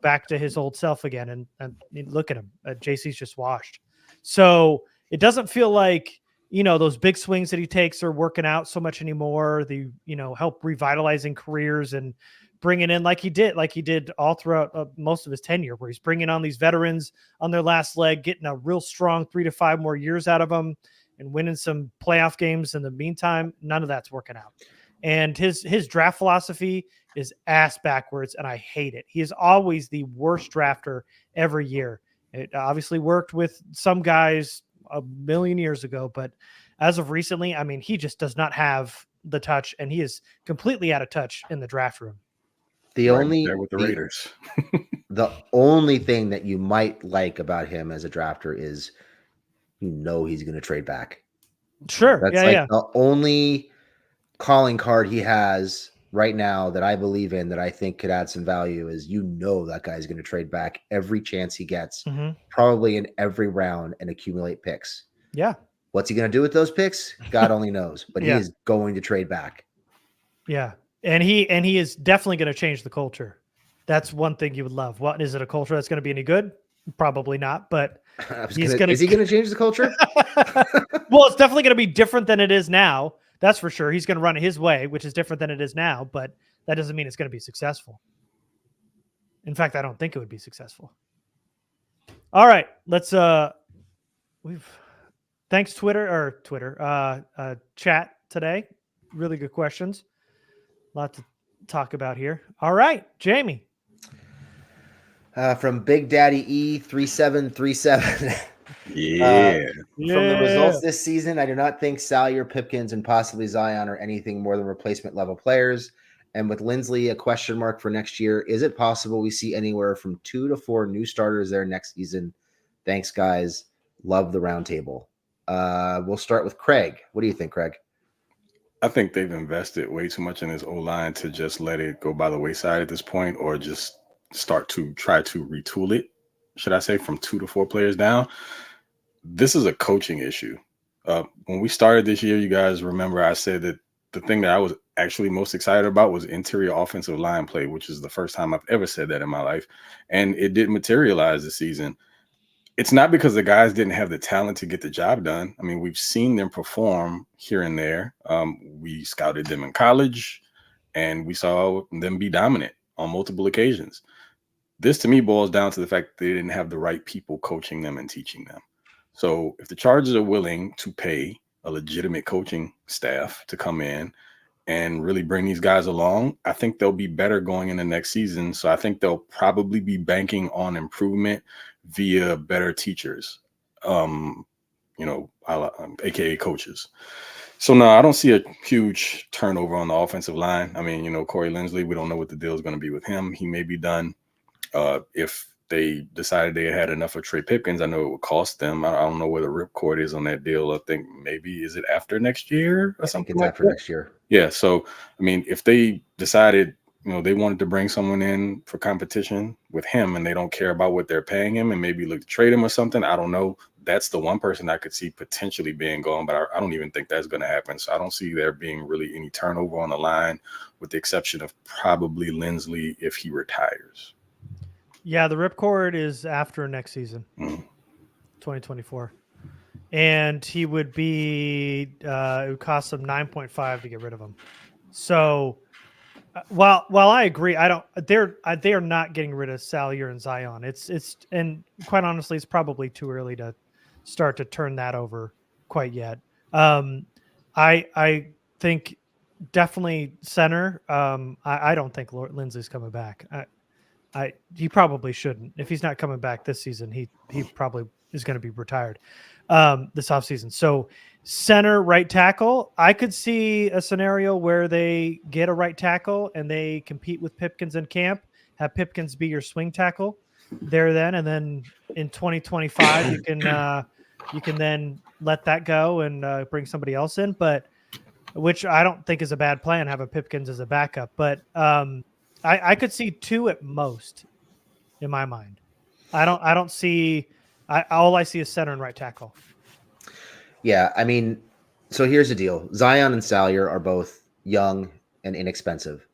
back to his old self again." And look at him, J.C.'s just washed. So it doesn't feel like those big swings that he takes are working out so much anymore. The help revitalizing careers and bringing in like he did all throughout most of his tenure, where he's bringing on these veterans on their last leg, getting a real strong 3 to 5 more years out of them, and winning some playoff games in the meantime. None of that's working out. And his draft philosophy is ass backwards, and I hate it. He is always the worst drafter every year. It obviously worked with some guys a million years ago, but as of recently, I mean, he just does not have the touch, and he is completely out of touch in the draft room. The Right only there with the Raiders. the only thing that you might like about him as a drafter is he's going to trade back. Sure. That's the only calling card he has right now that I believe in that I think could add some value is that guy's going to trade back every chance he gets, probably in every round, and accumulate picks. Yeah. What's he going to do with those picks? God only knows, but he is going to trade back. Yeah. And he is definitely going to change the culture. That's one thing you would love. What is it? A culture that's going to be any good? Probably not, but is he going to change the culture? Well, it's definitely going to be different than it is now. That's for sure. He's going to run it his way, which is different than it is now, but that doesn't mean it's going to be successful. In fact, I don't think it would be successful. All right, let's thanks Twitter chat today. Really good questions. A lot to talk about here. All right, Jamie. From Big Daddy E3737. Yeah. From the results this season, I do not think Salyer, Pipkins, and possibly Zion are anything more than replacement level players. And with Lindsley a question mark for next year, is it possible we see anywhere from 2 to 4 new starters there next season? Thanks, guys. Love the roundtable. We'll start with Craig. What do you think, Craig? I think they've invested way too much in this O-line to just let it go by the wayside at this point, or just start to try to retool it, should I say, from 2 to 4 players down. This is a coaching issue. When we started this year, you guys remember I said that the thing that I was actually most excited about was interior offensive line play, which is the first time I've ever said that in my life. And it didn't materialize this season. It's not because the guys didn't have the talent to get the job done. I mean, we've seen them perform here and there. We scouted them in college, and we saw them be dominant on multiple occasions. This, to me, boils down to the fact that they didn't have the right people coaching them and teaching them. So if the Chargers are willing to pay a legitimate coaching staff to come in and really bring these guys along, I think they'll be better going into next season. So I think they'll probably be banking on improvement via better teachers, AKA coaches. So no, I don't see a huge turnover on the offensive line. I mean, Corey Lindsley, we don't know what the deal is going to be with him. He may be done. If they decided they had enough of Trey Pipkins, I know it would cost them. I don't know where the ripcord is on that deal. I think maybe, is it after next year or something? It's after next year. Yeah. So, I mean, if they decided, they wanted to bring someone in for competition with him and they don't care about what they're paying him and maybe look to trade him or something, I don't know. That's the one person I could see potentially being gone, but I don't even think that's going to happen. So I don't see there being really any turnover on the line, with the exception of probably Lindsley if he retires. Yeah, the ripcord is after next season, 2024. And he would be, it would cost them 9.5 to get rid of him. So while I agree, they are not getting rid of Salyer and Zion. And quite honestly, it's probably too early to start to turn that over quite yet. I think definitely center. I don't think Lindsley's coming back. He probably shouldn't. If he's not coming back this season, he probably is going to be retired this offseason. So center, right tackle, I could see a scenario where they get a right tackle and they compete with Pipkins in camp, have Pipkins be your swing tackle there then, and then in 2025 you can then let that go and bring somebody else in, but which I don't think is a bad plan, have a Pipkins as a backup. But I could see 2 at most in my mind. I see is center and right tackle. Yeah, I mean, so here's the deal. Zion and Salyer are both young and inexpensive.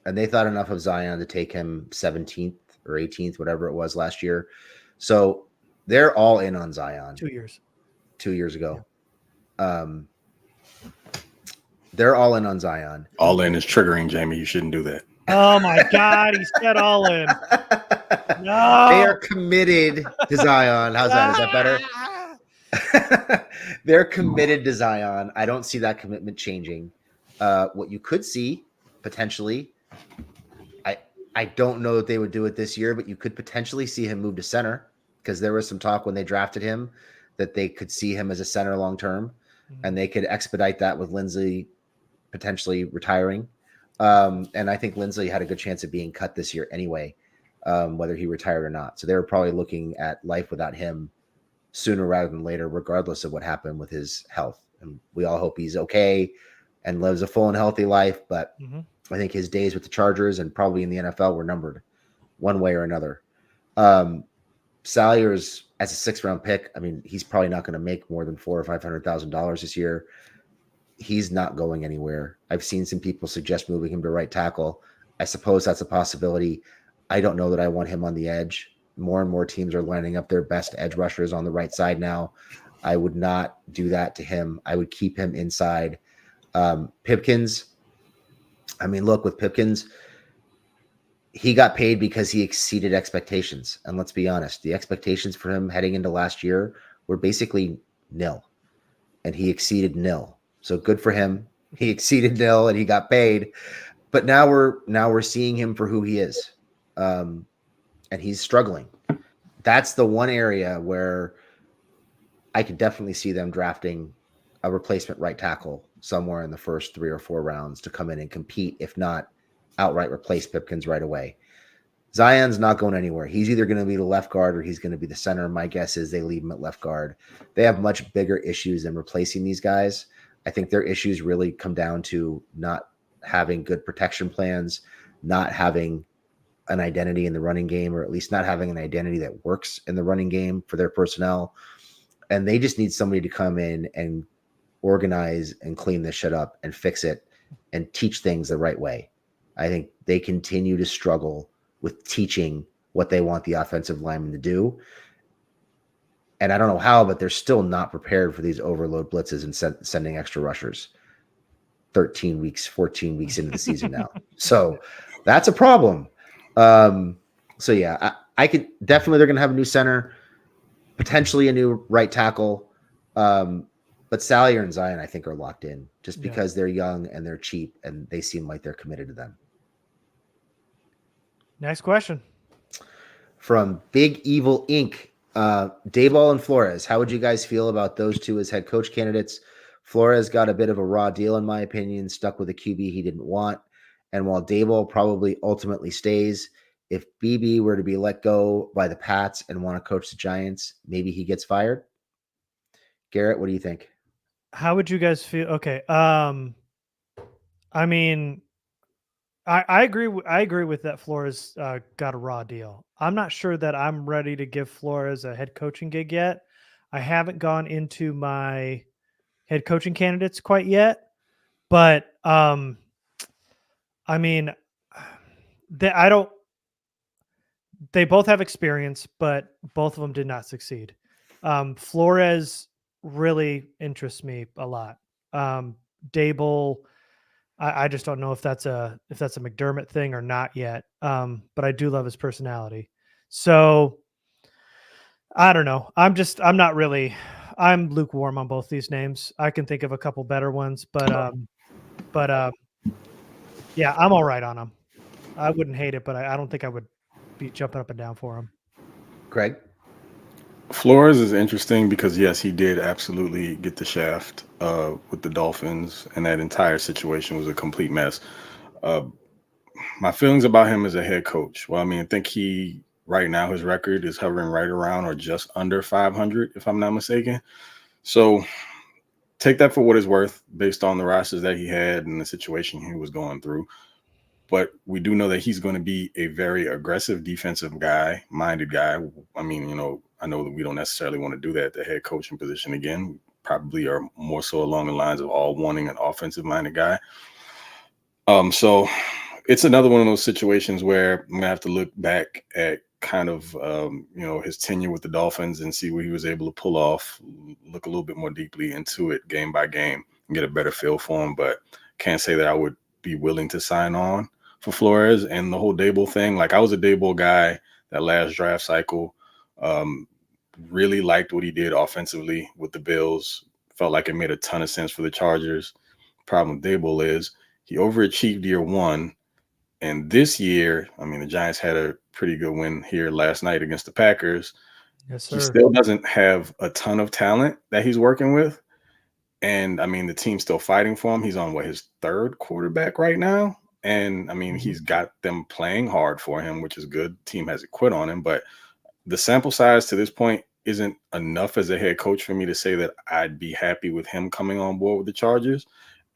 And they thought enough of Zion to take him 17th or 18th, whatever it was last year. So they're all in on Zion. 2 years. 2 years ago. Yeah. They're all in on Zion. All in is triggering, Jamie. You shouldn't do that. Oh my God, he said all in. No. They are committed to Zion. How's that? Is that better? They're committed to Zion. I don't see that commitment changing. What you could see potentially, I don't know that they would do it this year, but you could potentially see him move to center, because there was some talk when they drafted him that they could see him as a center long term, and they could expedite that with Lindsley potentially retiring. And I think Lindsley had a good chance of being cut this year anyway, whether he retired or not. So they were probably looking at life without him sooner rather than later, regardless of what happened with his health. And we all hope he's okay and lives a full and healthy life. But I think his days with the Chargers and probably in the NFL were numbered one way or another. Salyers as a 6th round pick, I mean, he's probably not going to make more than $400,000 or $500,000 this year. He's not going anywhere. I've seen some people suggest moving him to right tackle. I suppose that's a possibility. I don't know that I want him on the edge. More and more teams are lining up their best edge rushers on the right side now. I would not do that to him. I would keep him inside. Pipkins, I mean, look, with Pipkins, he got paid because he exceeded expectations. And let's be honest, the expectations for him heading into last year were basically nil. And he exceeded nil. So good for him. He exceeded nil and he got paid. But now we're seeing him for who he is. And he's struggling. That's the one area where I could definitely see them drafting a replacement right tackle somewhere in the first 3 or 4 rounds to come in and compete, if not outright replace Pipkins right away. Zion's not going anywhere. He's either going to be the left guard or he's going to be the center. My guess is they leave him at left guard. They have much bigger issues than replacing these guys. I think their issues really come down to not having good protection plans, not having an identity in the running game, or at least not having an identity that works in the running game for their personnel. And they just need somebody to come in and organize and clean this shit up and fix it and teach things the right way. I think they continue to struggle with teaching what they want the offensive lineman to do. And I don't know how, but they're still not prepared for these overload blitzes and sending extra rushers 13 weeks, 14 weeks into the season now. So that's a problem. So yeah, I could definitely, they're going to have a new center, potentially a new right tackle. But Salyer and Zion, I think, are locked in just because they're young and they're cheap and they seem like they're committed to them. Next question. From Big Evil Inc. Dayball and Flores. How would you guys feel about those two as head coach candidates? Flores got a bit of a raw deal, in my opinion, stuck with a QB he didn't want. And while Dayball probably ultimately stays, if BB were to be let go by the Pats and want to coach the Giants, maybe he gets fired. Garrett, what do you think? How would you guys feel? Okay. I mean, I agree. I agree with that. Flores got a raw deal. I'm not sure that I'm ready to give Flores a head coaching gig yet. I haven't gone into my head coaching candidates quite yet, but I mean, they both have experience, but both of them did not succeed. Flores really interests me a lot. Daboll, I just don't know if that's a McDermott thing or not yet. But I do love his personality. So I don't know. I'm lukewarm on both these names. I can think of a couple better ones, but yeah, I'm all right on them. I wouldn't hate it, but I don't think I would be jumping up and down for him. Craig? Flores is interesting because, yes, he did absolutely get the shaft with the Dolphins, and that entire situation was a complete mess. My feelings about him as a head coach, well, I mean, I think right now his record is hovering right around or just under 500, if I'm not mistaken. So take that for what it's worth based on the rosters that he had and the situation he was going through. But we do know that he's going to be a very aggressive defensive minded guy. I mean, I know that we don't necessarily want to do that at the head coaching position again. We probably are more so along the lines of all wanting an offensive minded guy. So it's another one of those situations where I'm going to have to look back at kind of, his tenure with the Dolphins and see what he was able to pull off, look a little bit more deeply into it game by game and get a better feel for him. But can't say that I would be willing to sign on for Flores. And the whole Daboll thing, like I was a Daboll guy that last draft cycle, really liked what he did offensively with the Bills, felt like it made a ton of sense for the Chargers. Problem with Daboll is he overachieved year one. And this year, I mean, the Giants had a pretty good win here last night against the Packers. Yes, sir. He still doesn't have a ton of talent that he's working with. And I mean, the team's still fighting for him. He's on his third quarterback right now. And I mean, he's got them playing hard for him, which is good. Team hasn't quit on him, but the sample size to this point isn't enough as a head coach for me to say that I'd be happy with him coming on board with the Chargers.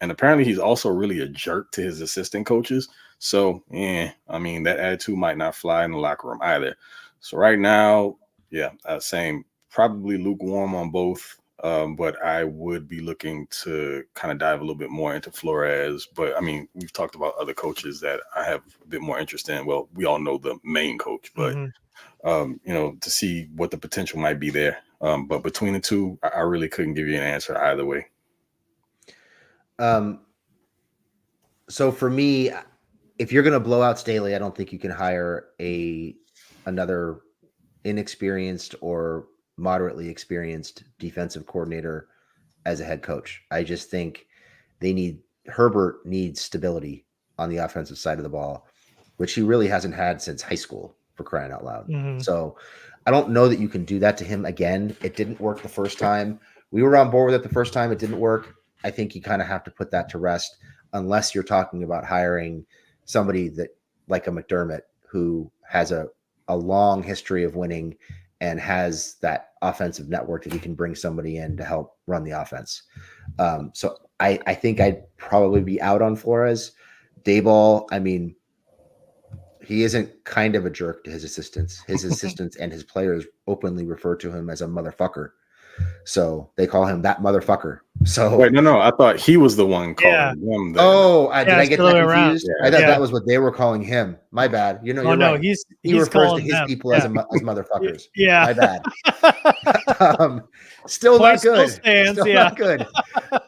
And apparently he's also really a jerk to his assistant coaches. So, I mean, that attitude might not fly in the locker room either. So right now, same, probably lukewarm on both. But I would be looking to kind of dive a little bit more into Flores. But I mean, we've talked about other coaches that I have a bit more interest in. Well, we all know the main coach, but to see what the potential might be there. But between the two, I really couldn't give you an answer either way. So for me, if you're going to blow out Staley, I don't think you can hire another inexperienced or moderately experienced defensive coordinator as a head coach. I just think Herbert needs stability on the offensive side of the ball, which he really hasn't had since high school, for crying out loud. So I don't know that you can do that to him again. It didn't work the first time. We were on board with it the first time. It didn't work. I think you kind of have to put that to rest unless you're talking about hiring somebody that like a McDermott who has a long history of winning and has that offensive network that he can bring somebody in to help run the offense. So I think I'd probably be out on Flores. Daboll, I mean, he isn't kind of a jerk to his assistants. His assistants and his players openly refer to him as a motherfucker. So they call him that motherfucker. So wait, no, I thought he was the one calling him. Did I get that confused? Yeah. I thought that was what they were calling him. My bad. You're right. He refers to his people as motherfuckers. Yeah, my bad. Still not good. Still not good.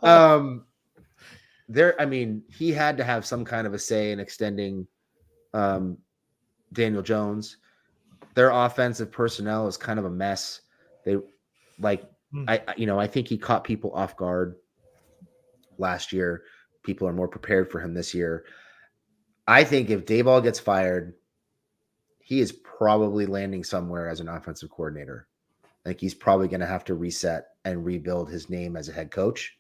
I mean, he had to have some kind of a say in extending Daniel Jones. Their offensive personnel is kind of a mess. I think he caught people off guard last year. People are more prepared for him this year. I think if Daboll gets fired, he is probably landing somewhere as an offensive coordinator. I think he's probably going to have to reset and rebuild his name as a head coach.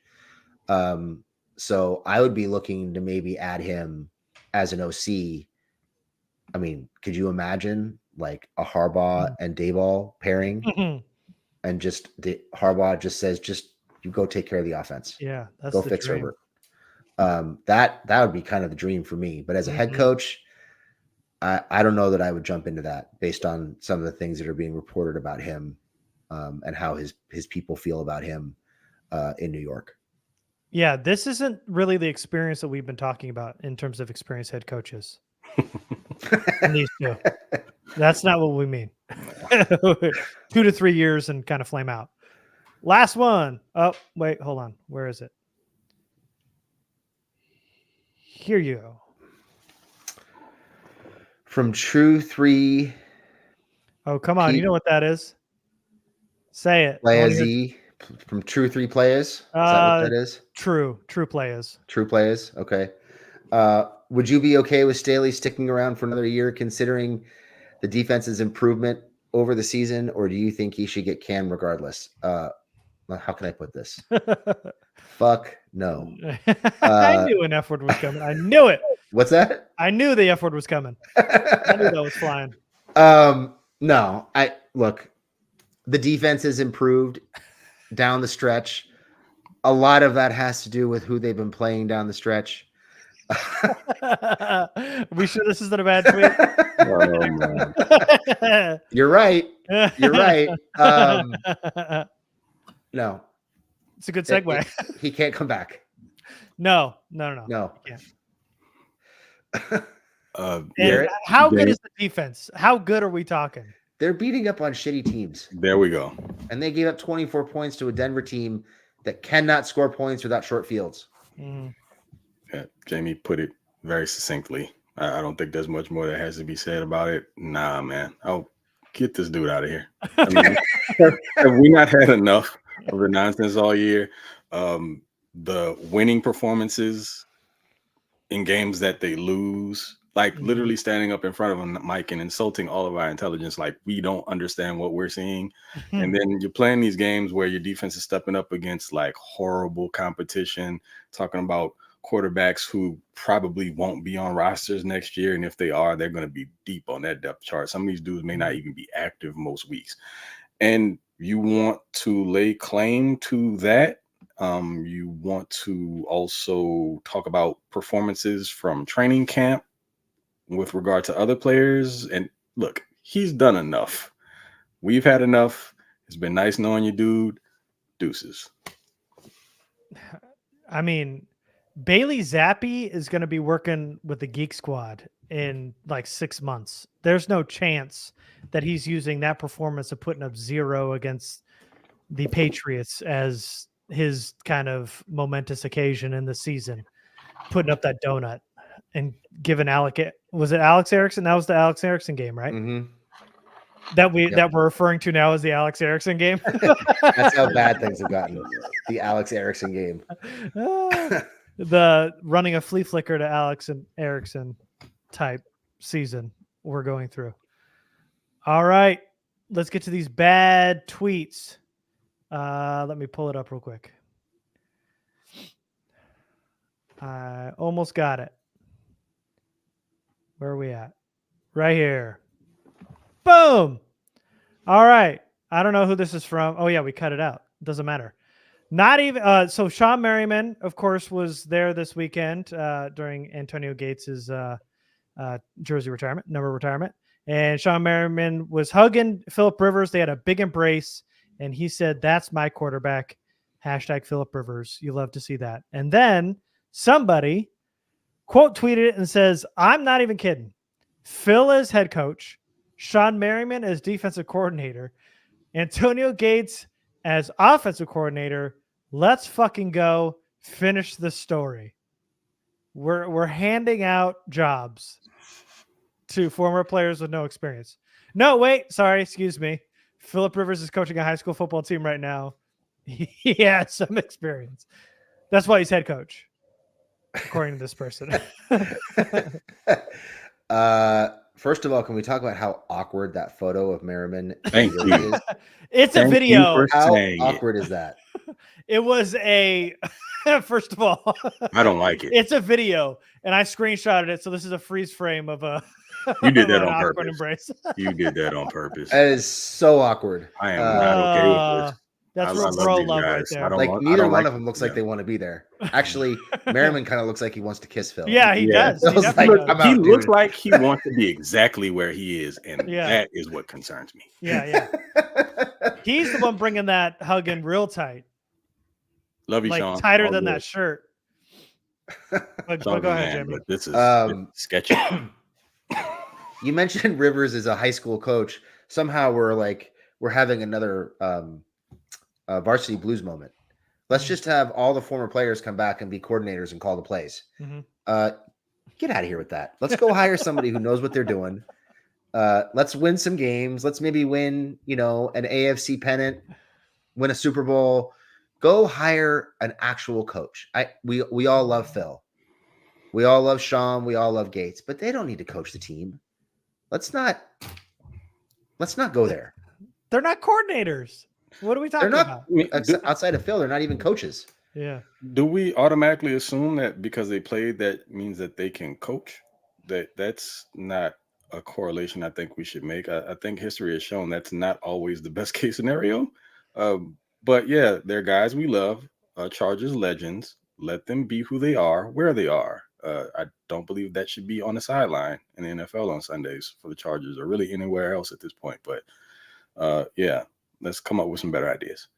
So I would be looking to maybe add him as an OC. I mean, could you imagine like a Harbaugh and Daboll pairing? And Harbaugh just says, you go take care of the offense. Yeah, that's go fix dream. Herbert. That would be kind of the dream for me. But as a head coach, I don't know that I would jump into that based on some of the things that are being reported about him and how his people feel about him in New York. Yeah, this isn't really the experience that we've been talking about in terms of experienced head coaches. These two. That's not what we mean. 2 to 3 years and kind of flame out. Last one. Oh, wait, hold on. Where is it? Here you go. From True 3. Oh, come on. You know what that is? Say it. Play from True 3 Players. Is that what that is? True Players. True Players. Okay. Would you be okay with Staley sticking around for another year considering the defense's improvement over the season, or do you think he should get canned regardless? How can I put this? Fuck no. I knew an F word was coming. I knew it. What's that? I knew the F word was coming. I knew that was flying. No, look, the defense has improved down the stretch. A lot of that has to do with who they've been playing down the stretch. We sure this isn't a bad tweet? Oh, You're right. No, it's a good segue. He can't come back. No. He can't. How good is the defense? How good are we talking? They're beating up on shitty teams. There we go. And they gave up 24 points to a Denver team that cannot score points without short fields. Yeah, Jamie put it very succinctly. I don't think there's much more that has to be said about it. Nah, man. I'll get this dude out of here. I mean, have we not had enough of the nonsense all year? The winning performances in games that they lose, like literally standing up in front of a mic and insulting all of our intelligence, like we don't understand what we're seeing. And then you're playing these games where your defense is stepping up against like horrible competition, talking about quarterbacks who probably won't be on rosters next year. And if they are, they're going to be deep on that depth chart. Some of these dudes may not even be active most weeks. And you want to lay claim to that. You want to also talk about performances from training camp with regard to other players. And look, he's done enough. We've had enough. It's been nice knowing you, dude. Deuces. I mean, Bailey Zappi is going to be working with the Geek Squad in like 6 months. There's no chance that he's using that performance of putting up 0 against the Patriots as his kind of momentous occasion in the season, putting up that donut and giving was it Alex Erickson? That was the Alex Erickson game, right? Mm-hmm. That we're referring to now as the Alex Erickson game. That's how bad things have gotten. The Alex Erickson game. The running a flea flicker to Alex and Erickson type season we're going through. All right, let's get to these bad tweets. Let me pull it up real quick. I almost got it. Where are we at? Right here. Boom. All right. I don't know who this is from. Oh, yeah, we cut it out. Doesn't matter. Not even so Sean Merriman, of course, was there this weekend during Antonio Gates's jersey retirement, number retirement. And Sean Merriman was hugging Phillip Rivers. They had a big embrace, and he said, "That's my quarterback." Hashtag Phillip Rivers. You love to see that. And then somebody quote tweeted it and says, "I'm not even kidding. Phil as head coach, Sean Merriman as defensive coordinator, Antonio Gates as offensive coordinator. Let's fucking go. Finish the story." We're handing out jobs to former players with no experience. No, wait. Sorry. Excuse me. Phillip Rivers is coaching a high school football team right now. He has some experience. That's why he's head coach, according to this person. First of all, can we talk about how awkward that photo of Merriman really is? It's a video. How awkward is that? It was a first of all, I don't like it. It's a video, and I screenshotted it. So this is a freeze frame of a you did that an on awkward purpose. embrace. You did that on purpose. That is so awkward. I am not okay with this. That's I real love bro these love right guys. there. Like neither one of them looks like they want to be there. Actually, Merriman kind of looks like he wants to kiss Phil. Yeah, he does. He, he looks like he wants to be exactly where he is, and that is what concerns me. Yeah. He's the one bringing that hug in real tight. Love you, like Sean. Tighter All than good. that shirt. But go ahead, Jimmy. But this is sketchy. You mentioned Rivers is a high school coach. Somehow we're having another varsity blues moment. Let's just have all the former players come back and be coordinators and call the plays. Mm-hmm. Get out of here with that. Let's go hire somebody who knows what they're doing. Let's win some games. Let's maybe win, an AFC pennant, win a Super Bowl. Go hire an actual coach. We all love Phil. We all love Sean. We all love Gates, but they don't need to coach the team. Let's not go there. They're not coordinators. What are we talking about? Outside of Phil, they're not even coaches. Yeah. Do we automatically assume that because they played, that means that they can coach? That's not a correlation I think we should make. I think history has shown that's not always the best case scenario. But yeah, they're guys we love, Chargers legends. Let them be who they are, where they are. I don't believe that should be on the sideline in the NFL on Sundays for the Chargers, or really anywhere else at this point. But yeah, let's come up with some better ideas.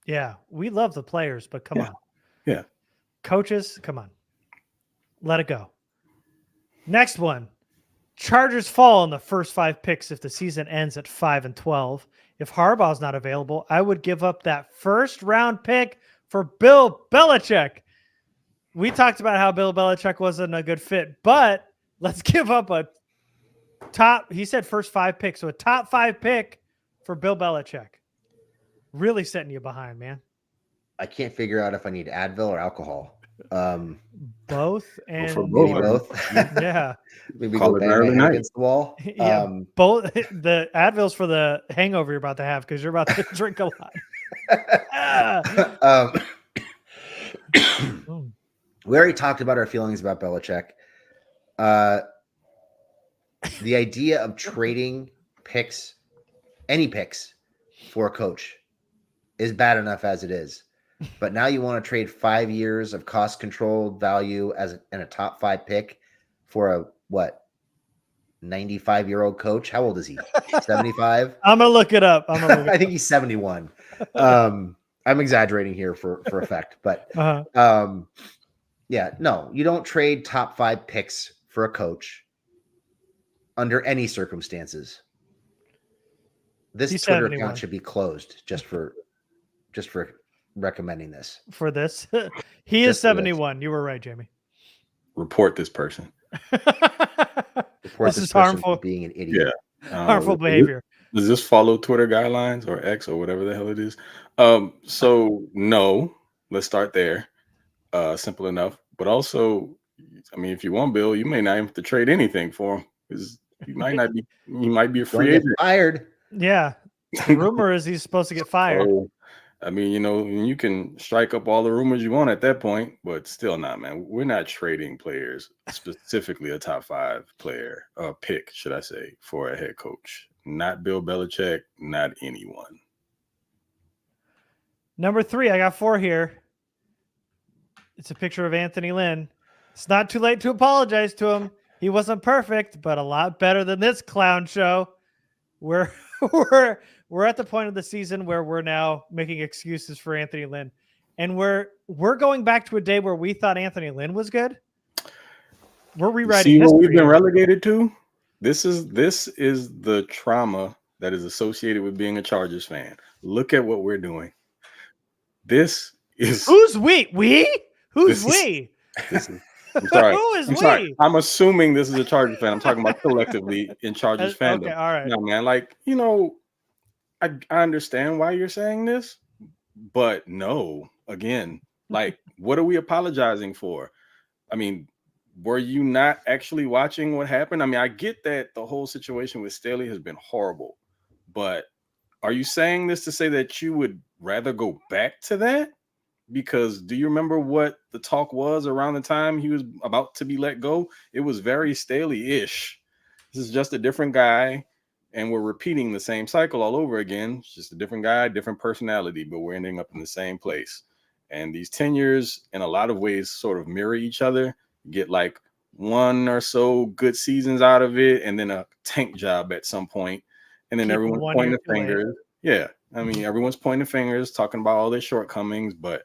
Yeah, we love the players, but come on. Yeah. Coaches, come on. Let it go. Next one. Chargers fall in the first 5 picks if the season ends at 5-12. If Harbaugh's not available, I would give up that first round pick for Bill Belichick. We talked about how Bill Belichick wasn't a good fit, but let's give up a top, he said first 5 picks, so a top 5 pick for Bill Belichick. Really setting you behind, man. I can't figure out if I need Advil or alcohol. Both and maybe both. Yeah. Maybe go bang my head against the wall. Yeah, both. The Advil's for the hangover you're about to have because you're about to drink a lot. We already talked about our feelings about Belichick. The idea of trading picks, any picks, for a coach is bad enough as it is. But now you want to trade 5 years of cost controlled value and a top 5 pick for a 95-year-old coach? How old is he? 75? I'm gonna look it up. I think he's 71. I'm exaggerating here for effect, but Uh-huh. yeah, no, you don't trade top 5 picks for a coach under any circumstances. This He's Twitter 71. account should be closed just for recommending this. For this. He is Just for this. 71. You were right, Jamie. Report this person. Report This this is person harmful. for being an idiot. Harmful behavior. Does this follow Twitter guidelines or X or whatever the hell it is? So no, let's start there. Simple enough. But also, I mean, if you want Bill, you may not have to trade anything for him because he might be a Don't free get agent. fired. Yeah. The rumor is he's supposed to get fired. So, I mean, you can strike up all the rumors you want at that point, but still not, man. We're not trading players, specifically a top 5 player, pick, should I say, for a head coach. Not Bill Belichick, not anyone. Number 3, I got 4 here. It's a picture of Anthony Lynn. It's not too late to apologize to him. He wasn't perfect, but a lot better than this clown show. We're at the point of the season where we're now making excuses for Anthony Lynn, and we're going back to a day where we thought Anthony Lynn was good. We're rewriting See what we've history. been relegated to? This is the trauma that is associated with being a Chargers fan. Look at what we're doing. This is Who's we? We? Who's this is- we? I'm sorry. Who is I'm we? sorry. I'm assuming this is a Chargers fan. I'm talking about collectively in Chargers fandom. Okay, all right. No, man, I understand why you're saying this, but no, again, what are we apologizing for? I mean, were you not actually watching what happened? I mean, I get that the whole situation with Staley has been horrible, but are you saying this to say that you would rather go back to that? Because do you remember what the talk was around the time he was about to be let go? It was very Staley-ish. This is just a different guy, and we're repeating the same cycle all over again. It's just a different guy, different personality, but we're ending up in the same place. And these tenures, in a lot of ways, sort of mirror each other. You get like 1 or so good seasons out of it, and then a tank job at some point, and then everyone's pointing the fingers. Yeah, I mean, everyone's pointing fingers, talking about all their shortcomings, but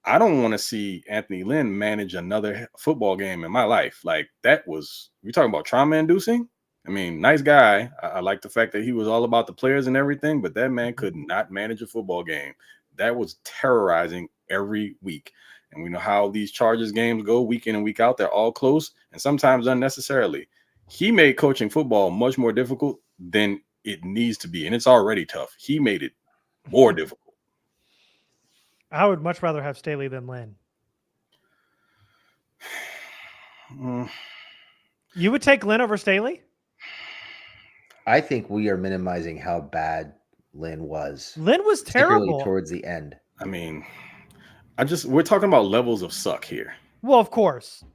I don't want to see Anthony Lynn manage another football game in my life. Like, that was, we talking about trauma inducing. I mean, nice guy. I like the fact that he was all about the players and everything, but that man could not manage a football game. That was terrorizing every week. And we know how these Chargers games go week in and week out. They're all close and sometimes unnecessarily. He made coaching football much more difficult than it needs to be. And it's already tough. He made it more difficult. I would much rather have Staley than Lynn. You would take Lynn over Staley? I think we are minimizing how bad Lynn was. Lynn was terrible towards the end. I mean, we're talking about levels of suck here. Well, of course.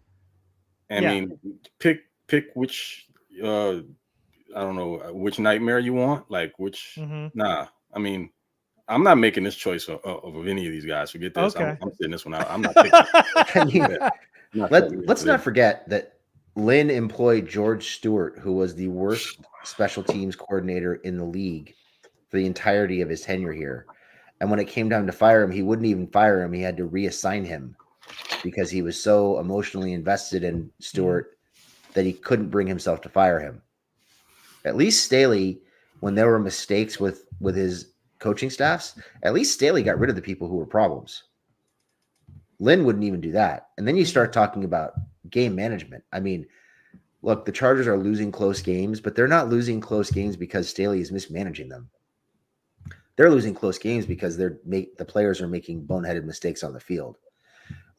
I mean, pick which I don't know which nightmare you want. Like which Nah. I mean, I'm not making this choice of any of these guys. Forget this. Okay. I'm sitting this one out. I'm not picking. Let's not forget that Lynn employed George Stewart, who was the worst special teams coordinator in the league for the entirety of his tenure here. And when it came time to fire him, he wouldn't even fire him. He had to reassign him because he was so emotionally invested in Stewart that he couldn't bring himself to fire him. At least Staley, when there were mistakes with his coaching staffs, at least Staley got rid of the people who were problems. Lynn wouldn't even do that. And then you start talking about game management. I mean, look, the Chargers are losing close games, but they're not losing close games because Staley is mismanaging them. They're losing close games because the players are making boneheaded mistakes on the field.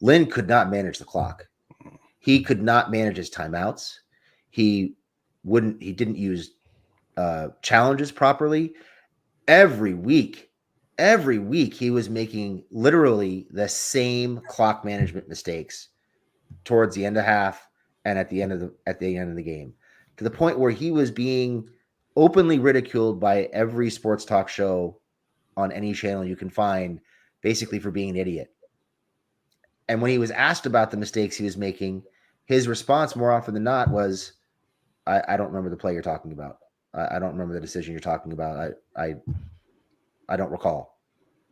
Lynn could not manage the clock. He could not manage his timeouts. He didn't use challenges properly. Every week, he was making literally the same clock management mistakes towards the end of half and at the end of the game, to the point where he was being openly ridiculed by every sports talk show on any channel you can find, basically for being an idiot. And when he was asked about the mistakes he was making, his response more often than not was, I don't remember the play you're talking about. I don't remember the decision you're talking about. I don't recall.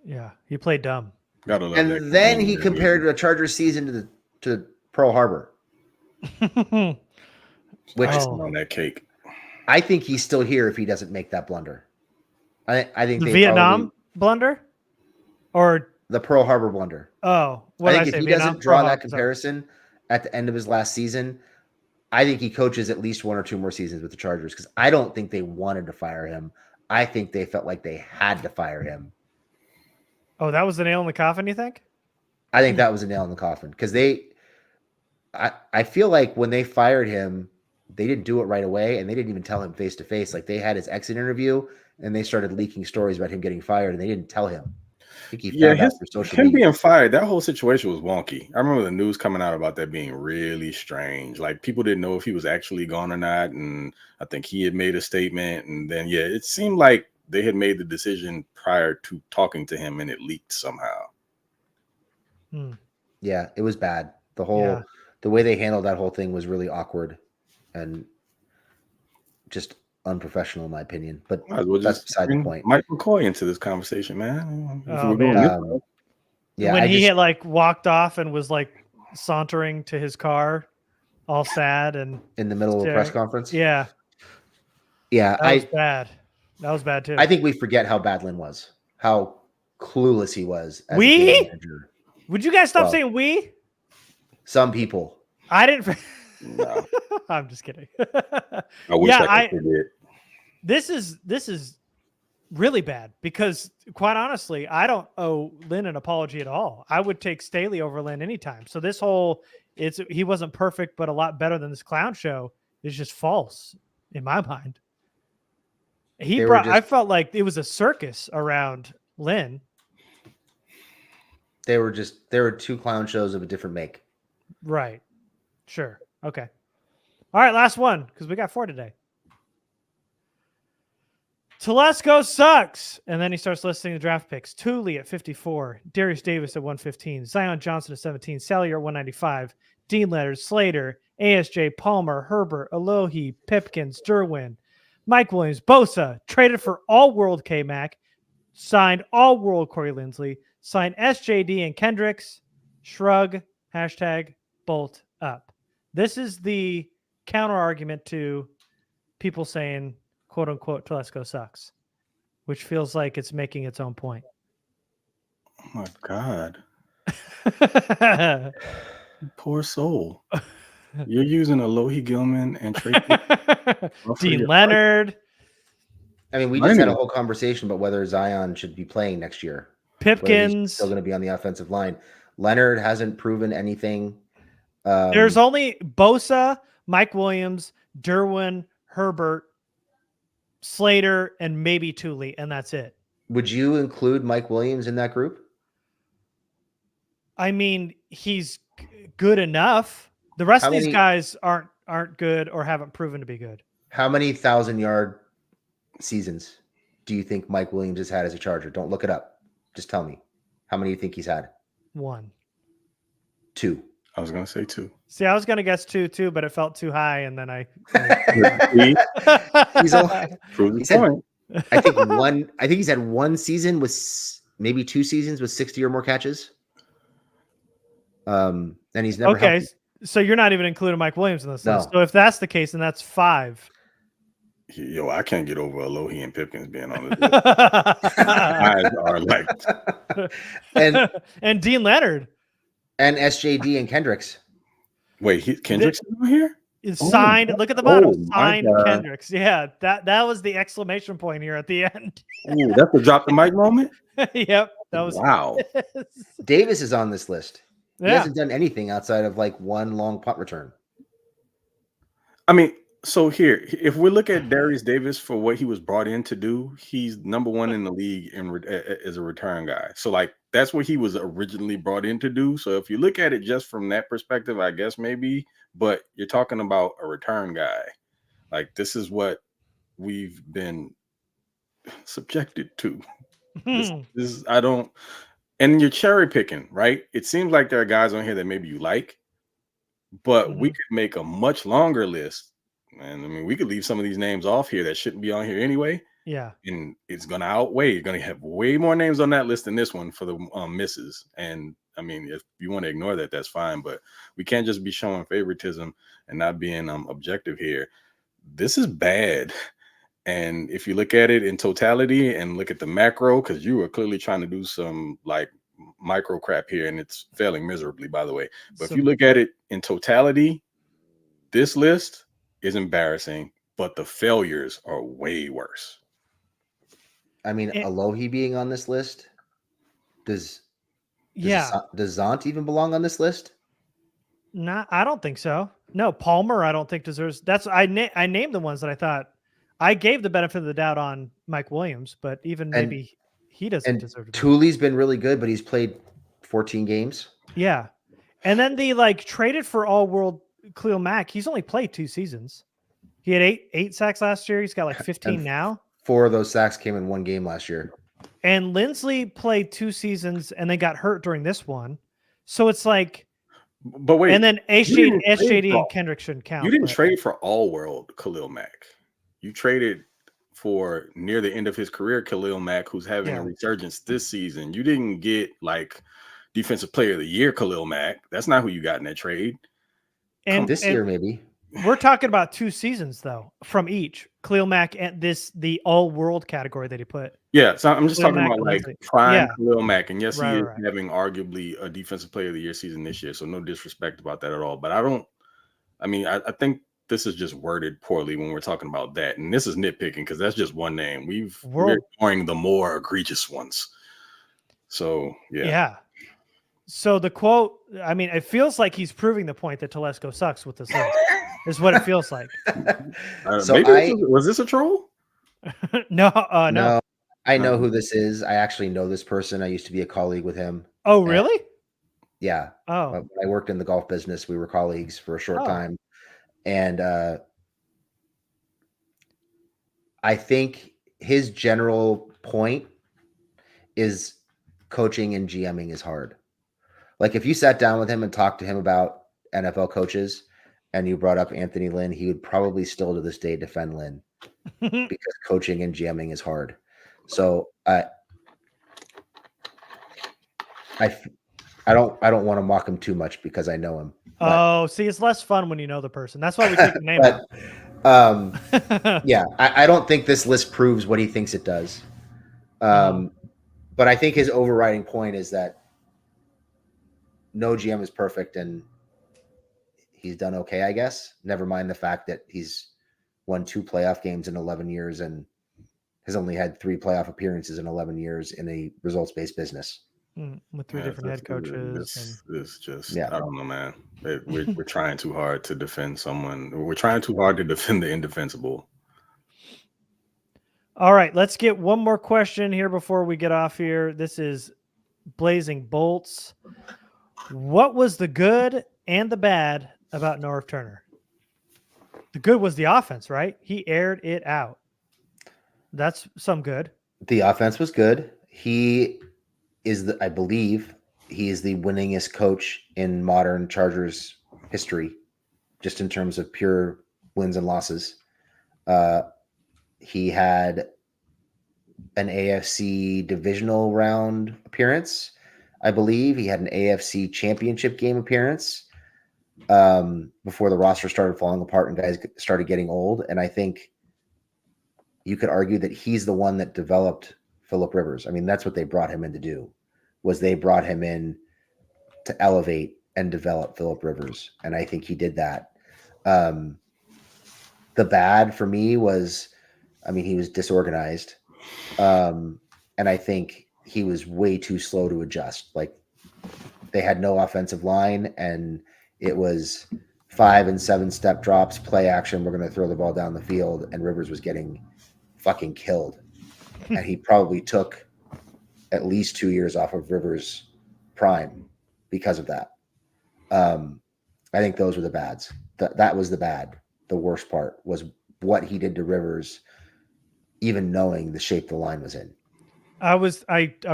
Yeah, he played dumb. And then he compared the Chargers season to Pearl Harbor. Which on that cake. I think he's still here if he doesn't make that blunder. I think the Vietnam blunder or the Pearl Harbor blunder. Oh, I think if he doesn't draw that comparison at the end of his last season, I think he coaches at least 1 or 2 more seasons with the Chargers, because I don't think they wanted to fire him. I think they felt like they had to fire him. Oh, that was the nail in the coffin, you think? I think that was a nail in the coffin, because I feel like when they fired him, they didn't do it right away, and they didn't even tell him face to face. Like, they had his exit interview, and they started leaking stories about him getting fired, and they didn't tell him. I think he found out through social media. Being fired, that whole situation was wonky. I remember the news coming out about that being really strange. Like, people didn't know if he was actually gone or not, and I think he had made a statement, and then it seemed like they had made the decision prior to talking to him, and it leaked somehow. Yeah, it was bad. The way they handled that whole thing was really awkward and just unprofessional, in my opinion. But that's beside the point. Mike McCoy into this conversation, man. When he had walked off and was sauntering to his car, all sad and in the middle of a press conference. Yeah. That was bad. That was bad too. I think we forget how bad Lynn was, how clueless he was. Would you guys stop saying we? Some people. I didn't. No. I'm just kidding. I wish I could forget. This is really bad, because quite honestly, I don't owe Lynn an apology at all. I would take Staley over Lynn anytime. So this whole he wasn't perfect, but a lot better than this clown show is just false in my mind. I felt like it was a circus around Lynn. They were 2 clown shows of a different make. Right. Sure. Okay. All right, last one, because we got 4 today. Telesco sucks. And then he starts listing the draft picks. Thule at 54. Darius Davis at 115. Zion Johnson at 17. Salyer at 195. Dean Leonard, Slater, ASJ, Palmer, Herbert, Alohi, Pipkins, Derwin, Mike Williams, Bosa, traded for all-world K-Mac, signed all-world Corey Linsley, signed SJD and Kendricks, shrug, hashtag, bolt up. This is the counter-argument to people saying, quote-unquote, Telesco sucks, which feels like it's making its own point. Oh, my God. Poor soul. You're using Alohi Gilman and Trey Dean Leonard. I mean, we just had a whole conversation about whether Zion should be playing next year. Pipkins still going to be on the offensive line. Leonard hasn't proven anything. There's only Bosa, Mike Williams, Derwin, Herbert, Slater, and maybe Thule, and that's it. Would you include Mike Williams in that group? I mean, he's good enough. The rest of these guys aren't good or haven't proven to be good. How many 1,000-yard seasons do you think Mike Williams has had as a Charger? Don't look it up. Just tell me. How many do you think he's had? 1. 2. I was going to say 2. See, I was going to guess 2 too, but it felt too high, and then I think one. I think he's had 1 season with maybe 2 seasons with 60 or more catches. And he's never healthy. So you're not even including Mike Williams in this list. No. So if that's the case, then that's 5. Yo, I can't get over Alohi and Pipkins being on this list. Eyes are like and Dean Leonard and SJD and Kendricks. Wait, Kendricks is over here? Is signed. Look at the bottom. Signed Kendricks. Yeah, that was the exclamation point here at the end. Ooh, that's the drop the mic moment. Yep, that was wow. Davis is on this list. He Yeah. hasn't done anything outside of 1 long punt return. I mean, so here, if we look at Darius Davis for what he was brought in to do, he's number 1 in the league as a return guy. So that's what he was originally brought in to do. So if you look at it just from that perspective, I guess maybe, but you're talking about a return guy. Like, this is what we've been subjected to. This I don't, and you're cherry picking, right? It seems like there are guys on here that maybe you like, but we could make a much longer list. And I mean, we could leave some of these names off here that shouldn't be on here anyway. Yeah. And it's going to outweigh. You're going to have way more names on that list than this one for the misses. And I mean, if you want to ignore that, that's fine. But we can't just be showing favoritism and not being objective here. This is bad. And if you look at it in totality and look at the macro, because you were clearly trying to do some like micro crap here, and it's failing miserably, by the way. But if you look at it in totality, this list is embarrassing, but the failures are way worse. I mean, Alohi being on this list, does Zont even belong on this list? No, I don't think so. No, Palmer, I don't think deserves. That's I named the ones that I thought I gave the benefit of the doubt on Mike Williams, but even maybe he doesn't deserve to be. Thule's been really good, but he's played 14 games. Yeah, and then the traded for all-world Khalil Mack. He's only played 2 seasons. He had eight sacks last year. He's got like 15 now. 4 of those sacks came in 1 game last year. And Lindsley played 2 seasons and then got hurt during this one. So it's like, but wait, and then SJD and Kendrick shouldn't count. You didn't trade for all-world Khalil Mack. You traded for near the end of his career Khalil Mack, who's having a resurgence this season. You didn't get like defensive player of the year Khalil Mack. That's not who you got in that trade. And this year, maybe. We're talking about 2 seasons though, from each Khalil Mack and the all-world category that he put. Yeah, so I'm just Khalil talking Mack about like prime Khalil Mack, and yes, he is having arguably a defensive player of the year season this year. So no disrespect about that at all. But I think this is just worded poorly when we're talking about that. And this is nitpicking because that's just one name. We're ignoring the more egregious ones. So, yeah. Yeah. So the quote, I mean, it feels like he's proving the point that Telesco sucks with this list, is what it feels like. Was this a troll? No. I know who this is. I actually know this person. I used to be a colleague with him. Oh, really? Yeah. Oh. When I worked in the golf business. We were colleagues for a short time. And I think his general point is coaching and GMing is hard. Like if you sat down with him and talked to him about NFL coaches and you brought up Anthony Lynn, he would probably still to this day defend Lynn because coaching and GMing is hard. So I don't want to mock him too much because I know him. Oh, see, it's less fun when you know the person. That's why we take the name out. Yeah, I don't think this list proves what he thinks it does. But I think his overriding point is that no GM is perfect and he's done okay, I guess. Never mind the fact that he's won 2 playoff games in 11 years and has only had 3 playoff appearances in 11 years in a results-based business. With 3 different head coaches. This just, I don't know, man. We're trying too hard to defend someone. We're trying too hard to defend the indefensible. All right, let's get one more question here before we get off here. This is Blazing Bolts. What was the good and the bad about Norv Turner? The good was the offense, right? He aired it out. That's some good. The offense was good. He is I believe he is the winningest coach in modern Chargers history, just in terms of pure wins and losses. He had an AFC divisional round appearance. I believe he had an AFC championship game appearance before the roster started falling apart and guys started getting old. And I think you could argue that he's the one that developed Phillip Rivers. I mean, that's what they brought him in to do, was they brought him in to elevate and develop Phillip Rivers. And I think he did that. The bad for me was, I mean, he was disorganized. And I think he was way too slow to adjust. Like they had no offensive line and it was 5 and 7 step drops, play action. We're going to throw the ball down the field. And Rivers was getting fucking killed. And he probably took at least 2 years off of Rivers' prime because of that. I think those were the bads. That was the bad. The worst part was what he did to Rivers, even knowing the shape the line was in. I was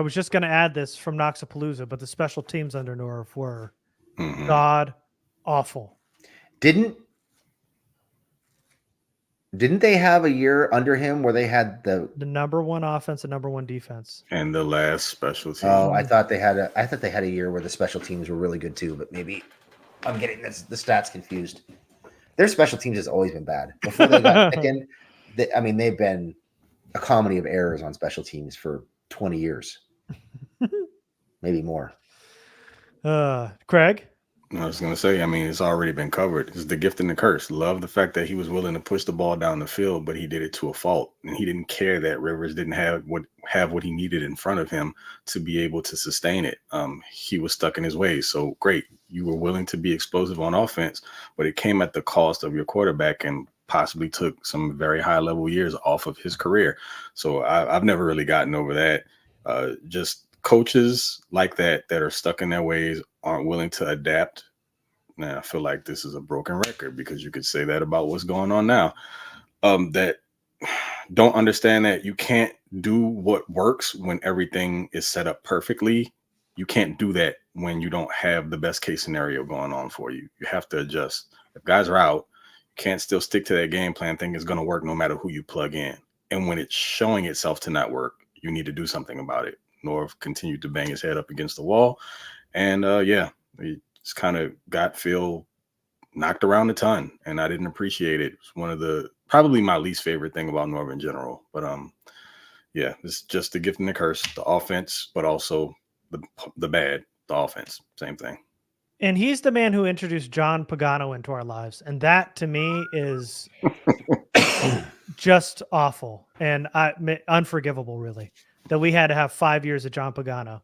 just going to add this from Noxapalooza, but the special teams under Norv were god awful. Didn't they have a year under him where they had the number one offense and number one defense and the last special team? Oh, I thought they had a year where the special teams were really good too, but maybe I'm getting the stats confused. Their special teams has always been bad. Before they got taken, they've been a comedy of errors on special teams for 20 years, maybe more. Craig? I was going to say, it's already been covered. It's the gift and the curse. Love the fact that he was willing to push the ball down the field, but he did it to a fault. And he didn't care that Rivers didn't have what he needed in front of him to be able to sustain it. He was stuck in his ways. So great. You were willing to be explosive on offense, but it came at the cost of your quarterback and possibly took some very high level years off of his career. So I've never really gotten over that. Just coaches like that are stuck in their ways, aren't willing to adapt. Now, I feel like this is a broken record because you could say that about what's going on now. That don't understand that you can't do what works when everything is set up perfectly. You can't do that when you don't have the best case scenario going on for you. You have to adjust. If guys are out, you can't still stick to that game plan, think it's going to work no matter who you plug in. And when it's showing itself to not work, you need to do something about it. Norv continued to bang his head up against the wall. And he just kind of got Phil knocked around a ton, and I didn't appreciate it. It's one of probably my least favorite thing about Norv in general. But it's just the gift and the curse, the offense, but also the bad, the offense, same thing. And he's the man who introduced John Pagano into our lives. And that to me is just awful and unforgivable, really, that we had to have 5 years of John Pagano.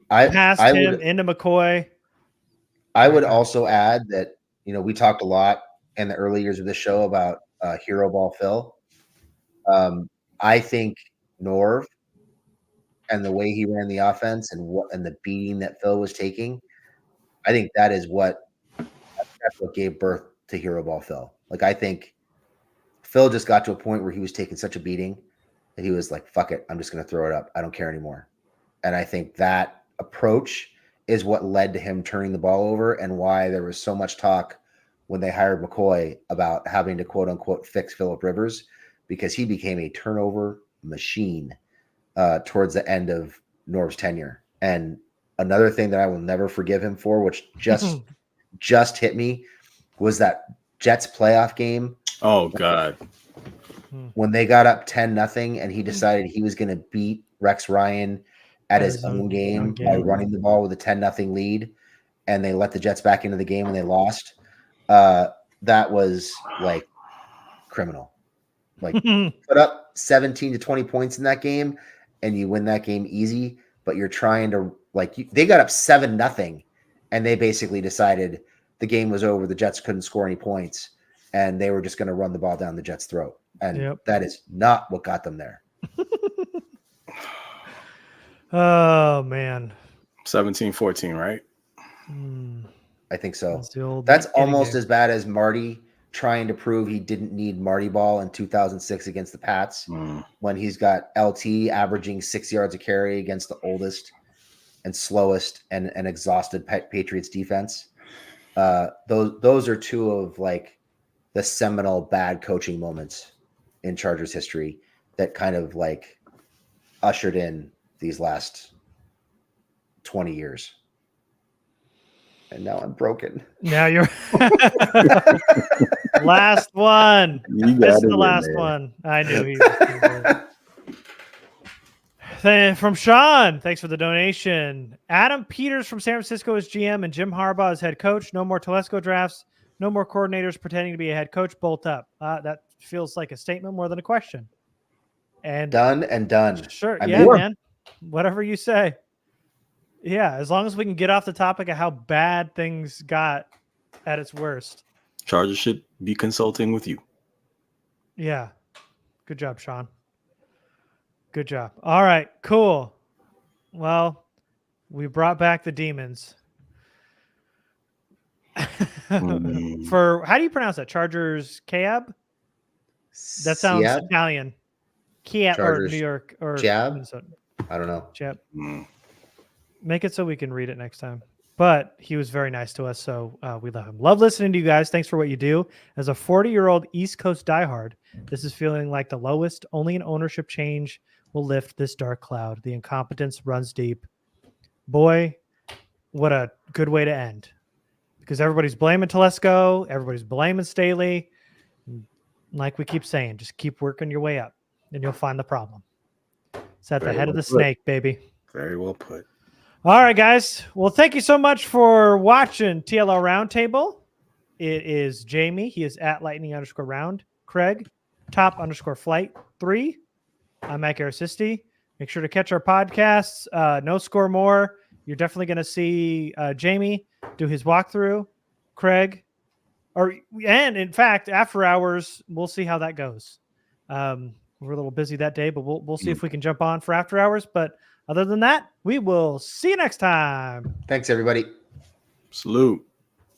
Past him into McCoy. I would also add that, we talked a lot in the early years of this show about Hero Ball Phil. I think Norv and the way he ran the offense and the beating that Phil was taking, I think that's what gave birth to Hero Ball Phil. Like, I think Phil just got to a point where he was taking such a beating that he was like, fuck it, I'm just going to throw it up. I don't care anymore. And I think that approach is what led to him turning the ball over and why there was so much talk when they hired McCoy about having to quote unquote fix Phillip Rivers, because he became a turnover machine towards the end of Norv's tenure. And another thing that I will never forgive him for, which just hit me, was that Jets playoff game. Oh God. When they got up 10-0 and he decided he was going to beat Rex Ryan at his own game by running the ball with a 10-0 lead, and they let the Jets back into the game and they lost. That was like criminal. Like, put up 17 to 20 points in that game and you win that game easy, but you're trying to they got up 7-0 and they basically decided the game was over. The Jets couldn't score any points and they were just going to run the ball down the Jets' throat. And that is not what got them there. Oh, man. 17-14, right? I think so. That's almost as bad as Marty trying to prove he didn't need Marty Ball in 2006 against the Pats, when he's got LT averaging 6 yards a carry against the oldest and slowest and exhausted Patriots defense. Those are two of like the seminal bad coaching moments in Chargers history that kind of like ushered in these last 20 years. And now I'm broken. Now you're last one. This is the last one. I knew he was. From Sean, thanks for the donation. Adam Peters from San Francisco is GM and Jim Harbaugh is head coach. No more Telesco drafts. No more coordinators pretending to be a head coach. Bolt up. That feels like a statement more than a question. And done and done. Sure. Man. Whatever you say. Yeah, as long as we can get off the topic of how bad things got at its worst. Chargers should be consulting with you. Yeah. Good job, Sean. Good job. All right, cool. Well, we brought back the demons. For how do you pronounce that? Chargers Cab? That sounds Siab? Italian. Cab or Chargers New York or Jab? Minnesota. I don't know. Jab. Mm. Make it so we can read it next time. But he was very nice to us, so we love him. Love listening to you guys. Thanks for what you do. As a 40-year-old East Coast diehard, this is feeling like the lowest. Only an ownership change will lift this dark cloud. The incompetence runs deep. Boy, what a good way to end. Because everybody's blaming Telesco. Everybody's blaming Staley. Like we keep saying, just keep working your way up, and you'll find the problem. It's at the head of the snake, baby. Very well put. All right, guys. Well, thank you so much for watching TLR Roundtable. It is Jamie. He is at lightning_round. Craig, top_flight3. I'm Matt Garrett. Make sure to catch our podcasts. No Score More. You're definitely going to see Jamie do his walkthrough. Craig, and in fact, after hours, we'll see how that goes. We're a little busy that day, but we'll see if we can jump on for after hours. But other than that, we will see you next time. Thanks, everybody. Salute.